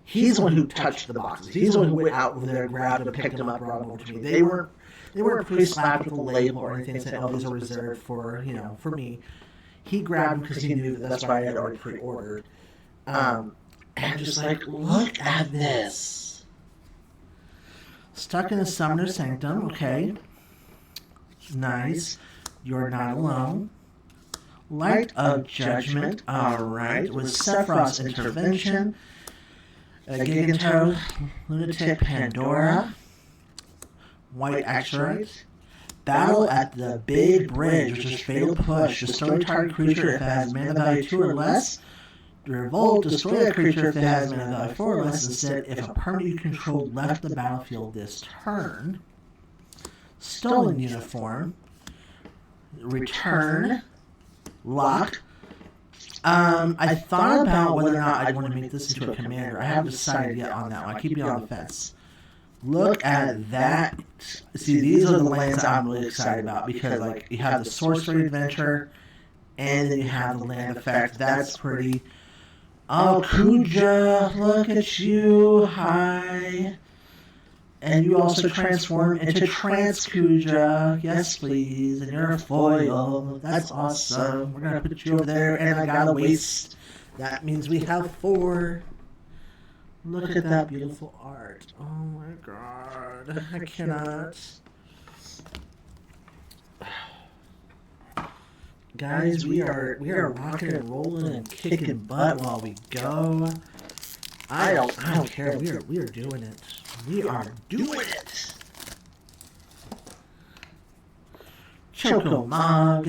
He's the one who touched the boxes. He's the one who went out over there, grabbed them, picked them up, brought them over to me. They weren't pre-slapped with a label or anything that said, oh, these are reserved for, for me. He grabbed them because he knew that that's why I had already pre-ordered. And just like, look at this. Stuck in the Summoner's Sanctum, okay. Nice. You're not alone. Light of Judgment, alright. With Sephiroth's Intervention. Giganto, Lunatic Pandora. White Axorite. Battle at the Big Bridge, which is Fatal Push. Destroy target creature if it has mana value 2 or less. Revolt, destroy a creature if it has mana value 4 or less. Instead, if a permanent you control left the battlefield this turn. Stolen Uniform. Return. Lock. I thought about whether or not I'd want to make this into a commander. I haven't decided yet on that one. I keep it on the fence. Look at that. See, these are the lands I'm really excited about because, like, you have the Sorcery Adventure, and then you have the land effect. That's pretty. Oh, Kuja, look at you. Hi. And you also transform into Trance Kuja. Yes, please. And you're a foil. That's awesome. We're going to put you over there, and I got a waste. That means we have 4. Look at that beautiful art. Oh my god. I cannot. Guys, we are rocking and rolling and kicking butt while we go. I don't care. We are doing it. We are doing it. Choco Mog,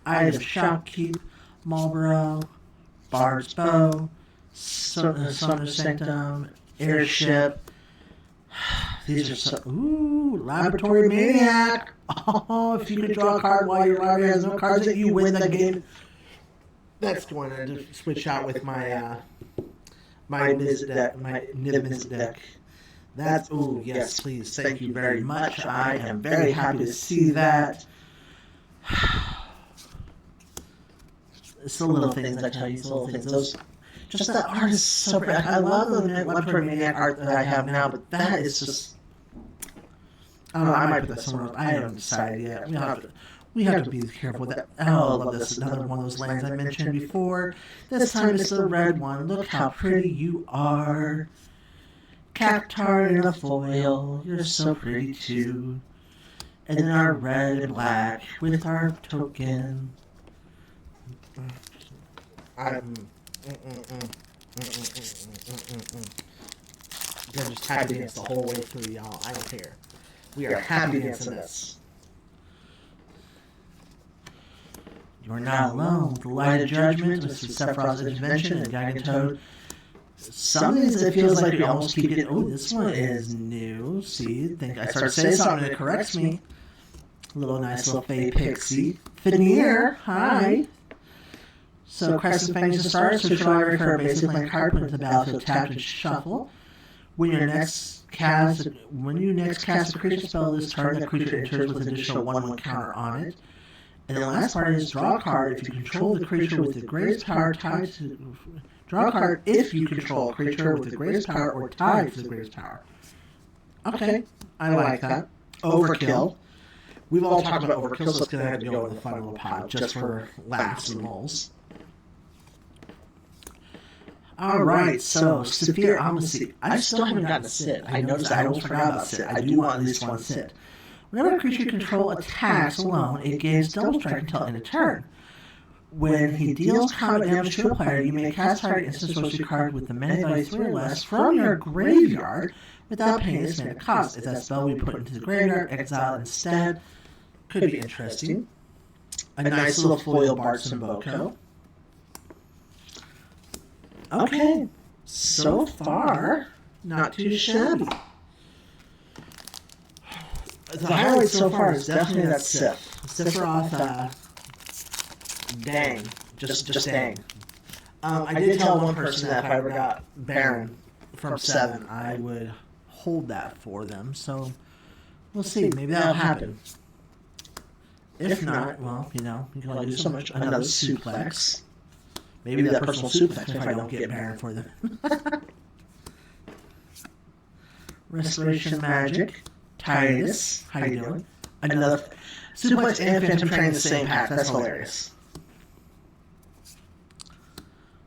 Item Shopkeep, Marlboro, Bard's Bow, Summoner's Sanctum, Airship, These are so... Ooh, Laboratory Maniac! Oh, if you could draw a card while your library has no cards that you win the game. That's going to switch out with my my Mizzet deck, my Nib Mizzet deck. That's... Ooh, yes, please. Thank you very much. I am very happy to see that. It's the little things I tell you, the little things. Those... Just that art is so pretty. I love the Laboratory Maniac art that I have now, but that is just... I don't know, I might put that somewhere else. I haven't decided yet. We have to be careful with that. Oh, I love this. Another one of those lands I mentioned before. This time it's the red one. Look how pretty you are. Cactar in a foil. You're so pretty too. And then our red and black with our token. I'm gonna just happy dance the whole way through, y'all. I don't care. We are happy dancing this. You are not alone. With the light of judgment, with Sephiroth's intervention, and Dragon Toad. Some of these it feels like we almost keep getting. Oh, this one is new. See, think I start saying something that corrects me. Little nice little Fey Pixie. Veneer, hi. So Crescent Fangs to start, so shall I recur basic land card, put into the battlefield, tap and shuffle. When you next cast a creature spell this turn, that creature enters with an additional 1/1 counter on it. And the last part is draw a card if you control the creature with the greatest power tied to... Draw a card if you control a creature with the greatest power or tied for the greatest power. Okay, I like that. Overkill. We've all talked about overkill, so it's going to have to go in the fun little pile just for laughs and lulls. Alright, so Saphir Amacy. I still haven't gotten a sit. I noticed I almost forgot about sit. I do want at least one sit. Whenever a creature you control attacks alone, it gains double strike until end of turn. When he deals combat damage to a player, you may cast target instant sorcery card with the mana value 3 or less from your graveyard without paying its mana cost. If that spell we put into the graveyard, exile instead. Could be interesting. A nice little foil Bart's Boko. Okay, so far, not too shabby. The highlight so far is definitely that Sith. Sephiroth, dang. Just dang. I did tell one person that if I ever got Baron from 7, I would hold that for them, so we'll see. Maybe that'll happen. If not, well, you know, you can only do so much. Another suplex. Maybe that personal suplex if I don't get Baron for them. Restoration Magic. Titus. How you doing? Another suplex and Phantom Train in the same pack. That's hilarious.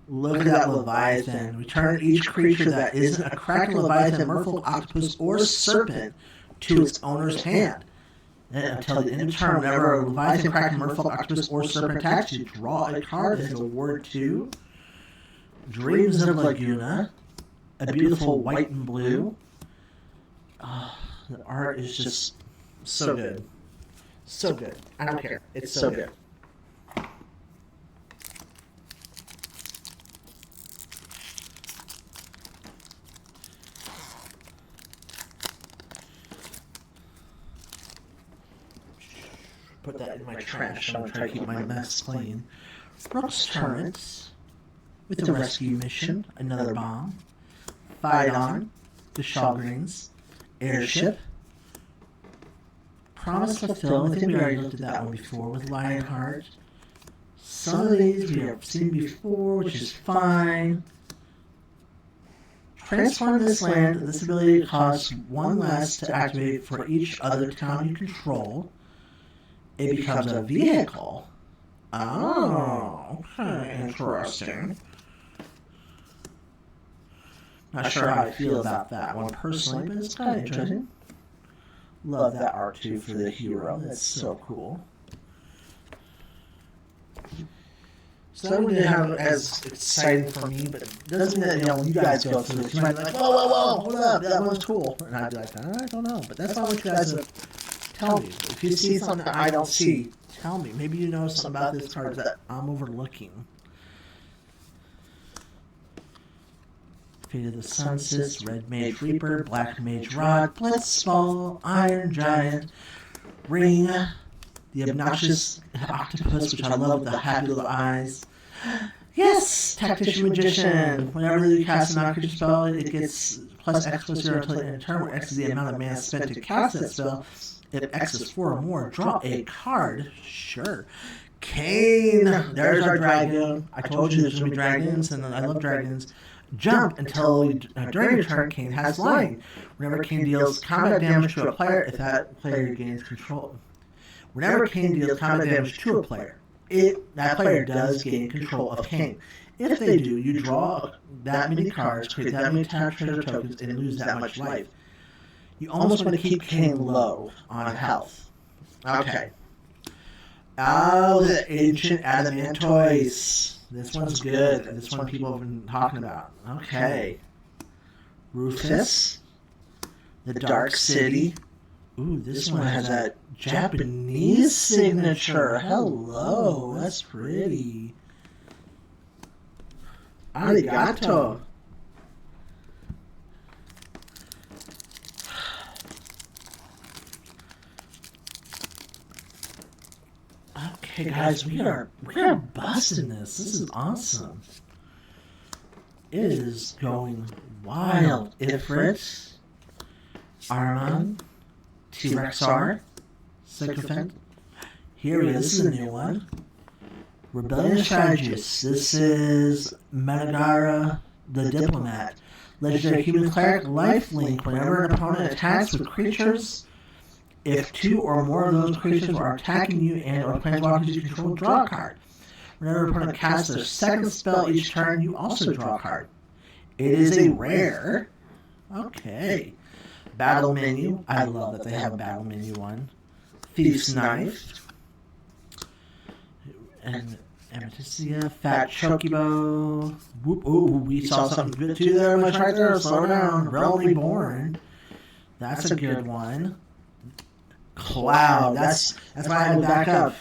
Look at that Leviathan. Return each creature that isn't a Kraken, Leviathan, Merfolk, Octopus, or Serpent to its owner's hand. And until the end of turn, whenever a Leviathan, Kraken, Merfolk, Octopus, or Serpent attacks you, draw a card that has a word to Dreams of Laguna, a beautiful white and blue. The art is just so good. So good. I don't care. It's so good. Put that in my trash. I'm going to try to keep my mess clean. Brooks Turrets with a rescue mission. Another bomb. Phaidon. The Shawgreens. Airship. Promise Fulfilled. I think we already looked at that one before with Lionheart. Some of these we have seen before, which is fine. Transform this land. This ability costs 1 less to activate for each other town you control. It becomes a vehicle. Oh, okay, interesting. Not sure how I feel about that one personally, but it's kind of interesting. Love that art too for the hero. That's so cool. So that wouldn't have as exciting for me, but it doesn't mean that, you know, when you guys go through it, you might be like, whoa, hold up, that one's cool. And I'd be like, I don't know, but that's not what you guys have. Tell me. If you see something that I don't see, tell me. Maybe you know something about this card that I'm overlooking. Fate of the Sunsis, Red Mage Reaper, Black Mage Rod, Blitzball, Iron Giant, Ring, the obnoxious octopus, which I love with the happy little eyes. Yes! Tactician Magician. Whenever you cast an non-creature spell, it gets plus X plus 0 until the end of the turn, where X is the amount of mana spent to cast that spell. If X is 4 or more, draw a card. Sure. Kane! There's our dragon. I told you there's going to be dragons, and I love dragons. Jump until during your turn, Kane has flying. Whenever Kane deals combat damage to a player, if that player gains control. Whenever Kane deals combat damage to a player, that player does gain control of Kane. If they do, you draw that many cards, create that many tapped treasure tokens, and lose that much life. You almost want to keep Kane low on health. Okay. Oh, the Ancient Adamantoise. This one's good. This one people have been talking about. Okay. Rufus. The Dark City. Ooh, this one has a Japanese signature. Hello, that's pretty. Arigato. Okay, guys, we are busting this. This is awesome. It is going wild. Ifrit, Armand, T-Rexar, Sycophant. Here he is. This is a new one. Rebellion Strategist. This is Metagara, the Diplomat. Legendary Human Cleric, lifelink. Whenever an opponent attacks with creatures, if 2 or more of those creatures are attacking you and or planeswalkers you control, draw a card. Whenever an opponent casts their second spell each turn, you also draw a card. It is a rare. Okay. Battle menu. I love that they have a battle menu one. Thief's Knife. And Amethysia. Fat Chocobo. Whoop. Ooh, we saw something good too there. Much right there. Slow down. Realm Reborn. That's a good one. Cloud. That's why I had to back up.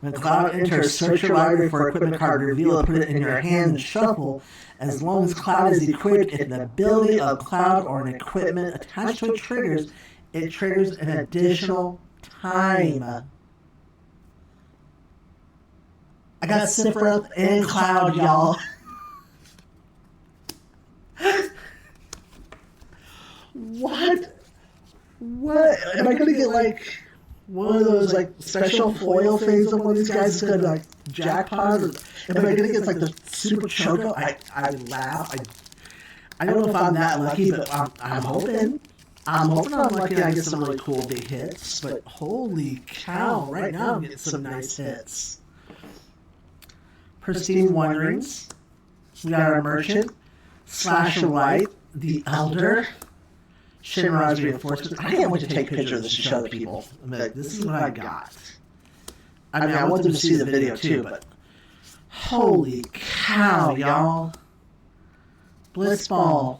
When Cloud enters, search your library for equipment card, reveal it, put it in your hand, and shuffle. As long as Cloud is equipped, if an ability of Cloud or an equipment attached to it triggers an additional time. I got Sephiroth and Cloud, y'all. What? Am I gonna get like one of those like special foil things of one of these guys is gonna be like jackpot? Or am I gonna get like the super choco? I laugh. I don't know if I'm that lucky, but I'm hoping. I'm lucky and I get some really cool big hits. But holy cow! Right now I'm getting some nice hits. Pristine Wanderings. We got our Merchant, Slash of Light, the Elder. Shinra's Reinforcements. I can't wait to take pictures of this and show the people. Like, this is what I got. I mean, I want them to see the video too, but holy cow, y'all. Blitzball.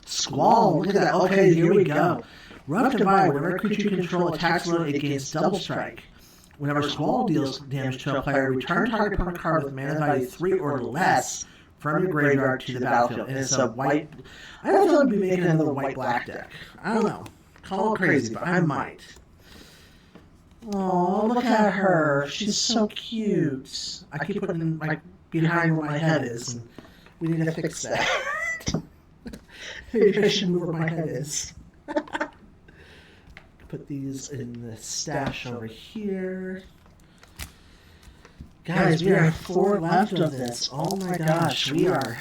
Squall. Look at that. Okay, here we go. Run up to Divide. Whenever a creature you control attacks alone, it gains double strike. Whenever Squall deals damage to a player, return target permanent card with mana value 3 or less from your graveyard to the battlefield. And it's a white. I don't know if I'd be making another white-black deck. I don't know. Call it crazy, but I might. Oh, look at her. She's so cute. I keep putting them like behind where my head is, and we need to fix that. Maybe I should move where my head is. Put these in the stash over here. Guys, we are 4 left of this. Oh my gosh, we are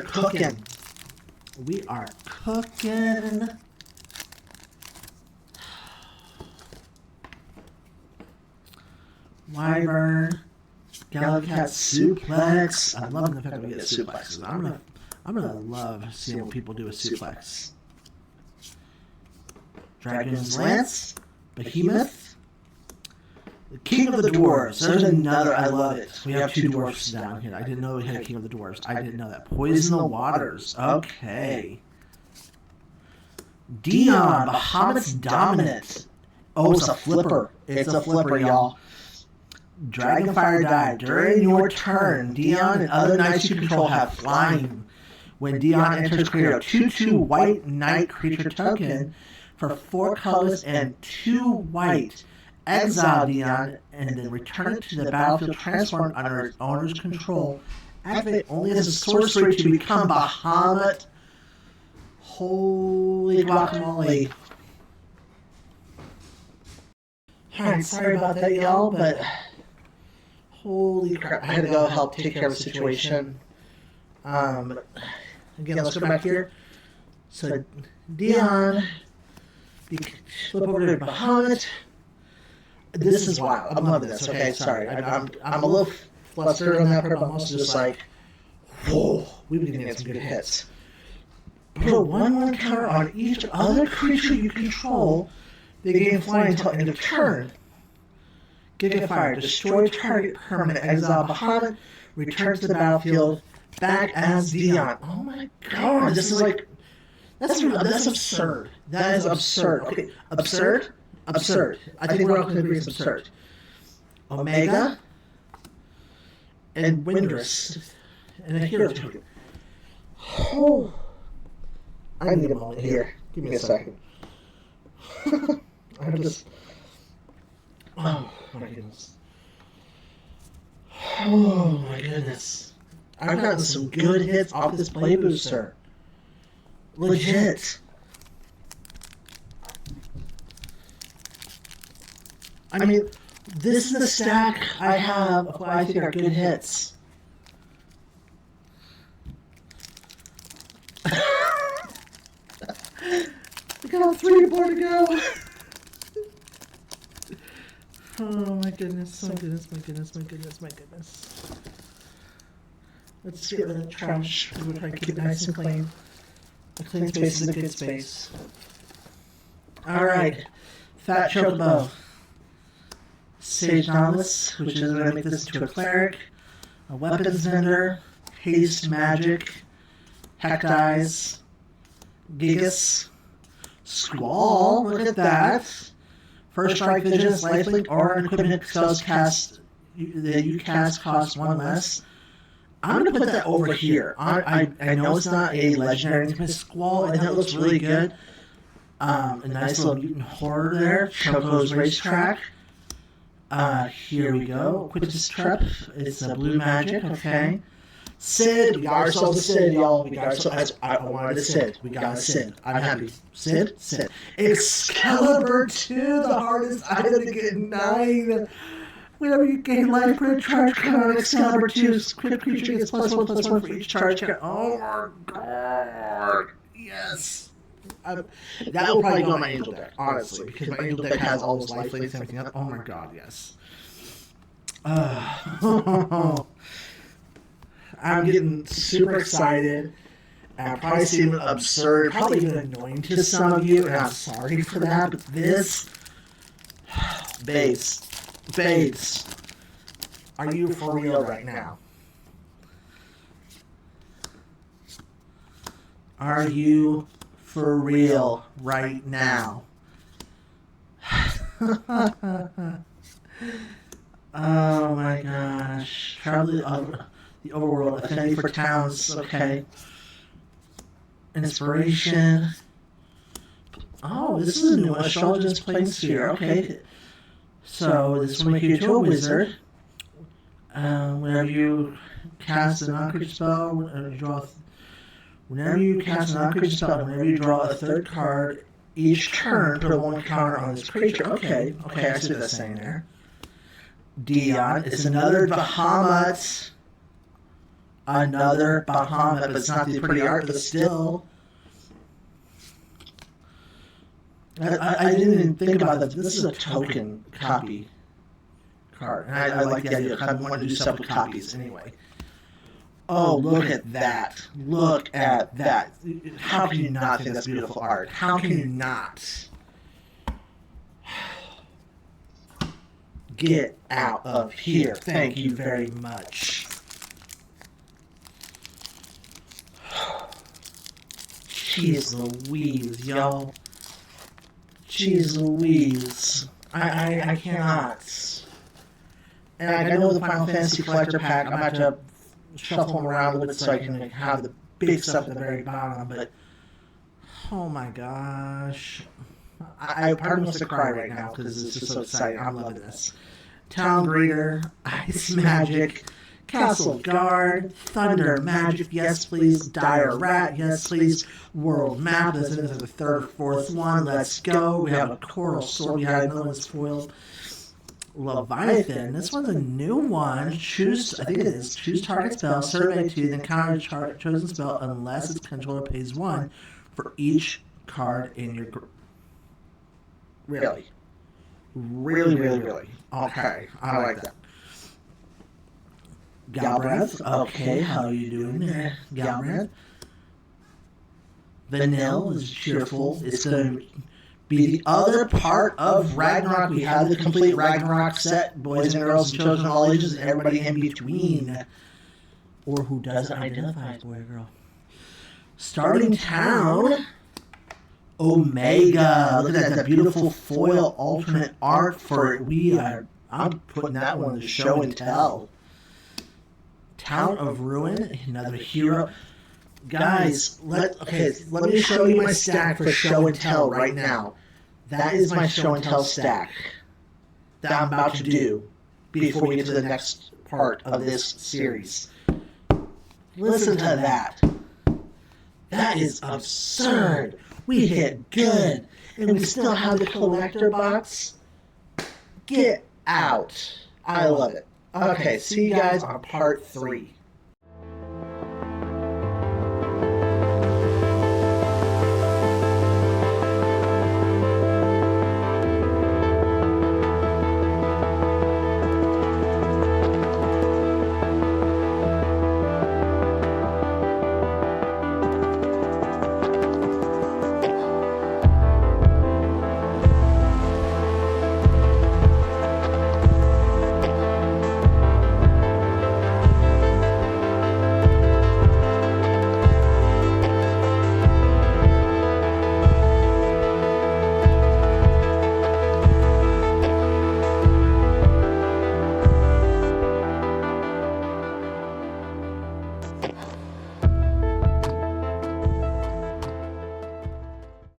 cooking. We are cooking. Wyvern, Galacat Suplex. I'm loving the fact that we get suplexes. I'm gonna love seeing what people do with suplex. Dragon's Lance, Behemoth, the King of the Dwarves. There's another. I love it. We have 2 dwarfs down here. I didn't know we had a King of the Dwarves. I didn't know that. Poison the Waters. Okay. Dion, Bahamut's Dominant. Oh, it's a flipper. It's a flipper, y'all. Dragonfire Dive. During your turn, Dion and other knights you control have flying. When Dion enters, create a 2/2 white knight creature token for 4 colors and 2 white. Exile Dion and then return it to the battlefield transformed under its owner's control. Activate only as a sorcery to become Bahamut. Holy guacamole. Alright, sorry about that, y'all, but holy crap, I had to go help take care of a situation. Again, let's go back here. So, Dion, you flip over to Bahamut. This is wild. I'm loving this. Okay, sorry. I'm a little flustered on that part, but I'm also just like, whoa, we've been getting some good hits. Put a 1/1 counter on each other creature you control. They gain flying until end of turn. Giga Fire. Destroy target permanent. Exile Bahamut. Return to the battlefield. Back as Dion. Oh my god, this is like, that's absurd. That is absurd. Okay, absurd? Absurd. I think we're all going to agree it's absurd. Omega and Windrest and a hero token. Oh, I need a moment here. Give me a second. I'm just. Oh my goodness. Oh my goodness. I've gotten some good hits off this play booster. Legit. I mean, this is the stack I have of what I think are good hits. We got 3 more to go. Oh my goodness, my goodness, my goodness, my goodness, my goodness. Let's get rid of the trash. We're trying to keep it nice and clean. A clean space is a good space. Alright. Fat Chocobo. Sage Novice, which is going to make this into a cleric, a weapons vendor, haste magic, heck dies, Gigas, Squall, look at that. First strike vision, lifelink, or an equipment spells cast that you cast costs 1 less. I'm going to put that over here. I know it's not a legendary, but Squall, and that looks really good. A nice little mutant horror there. Choco's Racetrack. Here we go. Quintus Trep. It's a blue magic, okay. Sid. We got ourselves a Sid, y'all. We got ourselves. I wanted a Sid. We got a Sid. I'm happy. Sid. Excalibur 2, the hardest item to get 9. Whenever you gain life, put a charge count on Excalibur 2. Crit creature gets +1/+1 for each charge count. Oh my god. Yes. That will probably go on my Angel deck, honestly, because my Angel deck has all those life links and everything else. Oh my god, yes. I'm getting super excited. And probably seem absurd, probably even annoying to some of you, and I'm sorry for that, but this... Babes, are you for real right now? Are you for real right now? Oh my gosh. Probably the overworld, affinity for towns, okay. Inspiration. Oh, this is a new one. Astrologist Planesphere, okay. So this will make you into a wizard. Whenever you cast a non-creature spell, whenever you cast a non-creature spell, whenever you draw a 3rd card each turn, put a 1 counter on this creature. Okay, I see what that's saying there. Dion is another Bahamut. But it's not the pretty art, but still. I didn't even think about that. This is a token copy card. And I like the idea, because I want to do stuff with copies anyway. Oh, look at that. Look at that. How can you not think that's beautiful art? How can you not? Get out of here. Thank you very much. Jeez Louise, y'all. Jeez Louise. I cannot. And I know the Final Fantasy Collector Pack, I'm about to shuffle them around a little bit so I can have the big stuff at the very bottom, but oh my gosh. I part of me wants to cry right now because it's just so exciting. I'm loving this. Town Breeder, Ice Magic, Castle Guard, Thunder Magic, yes please, Dire Rat, yes please, World Map, this is the third or fourth one, let's go. We have a Coral Sword, we had another one's foiled. Leviathan, this one's a new one. Choose, I think it is, choose target spell, survey 2, then counter chosen spell unless its controller pays 1 for each card in your group. Really? Really? Okay, I like that. Galbraith, okay, how are you doing there, Galbraith? Vanille is cheerful. It's going to be the other part of Ragnarok. We have the complete Ragnarok set, boys and girls and children of all ages, and everybody in between. Or who doesn't identify as boy or girl. Starting town, Omega. Look at that beautiful foil alternate art for it. I'm putting that one to show and tell. Town of Ruin, another hero. Guys, let me show you my stack for show and tell right now. That is my show and tell stack that I'm about to do before we get to the next part of this series. Listen to that. That is absurd. We hit good, and we still have the collector box. Get out. I love it. Okay, see you guys on part 3.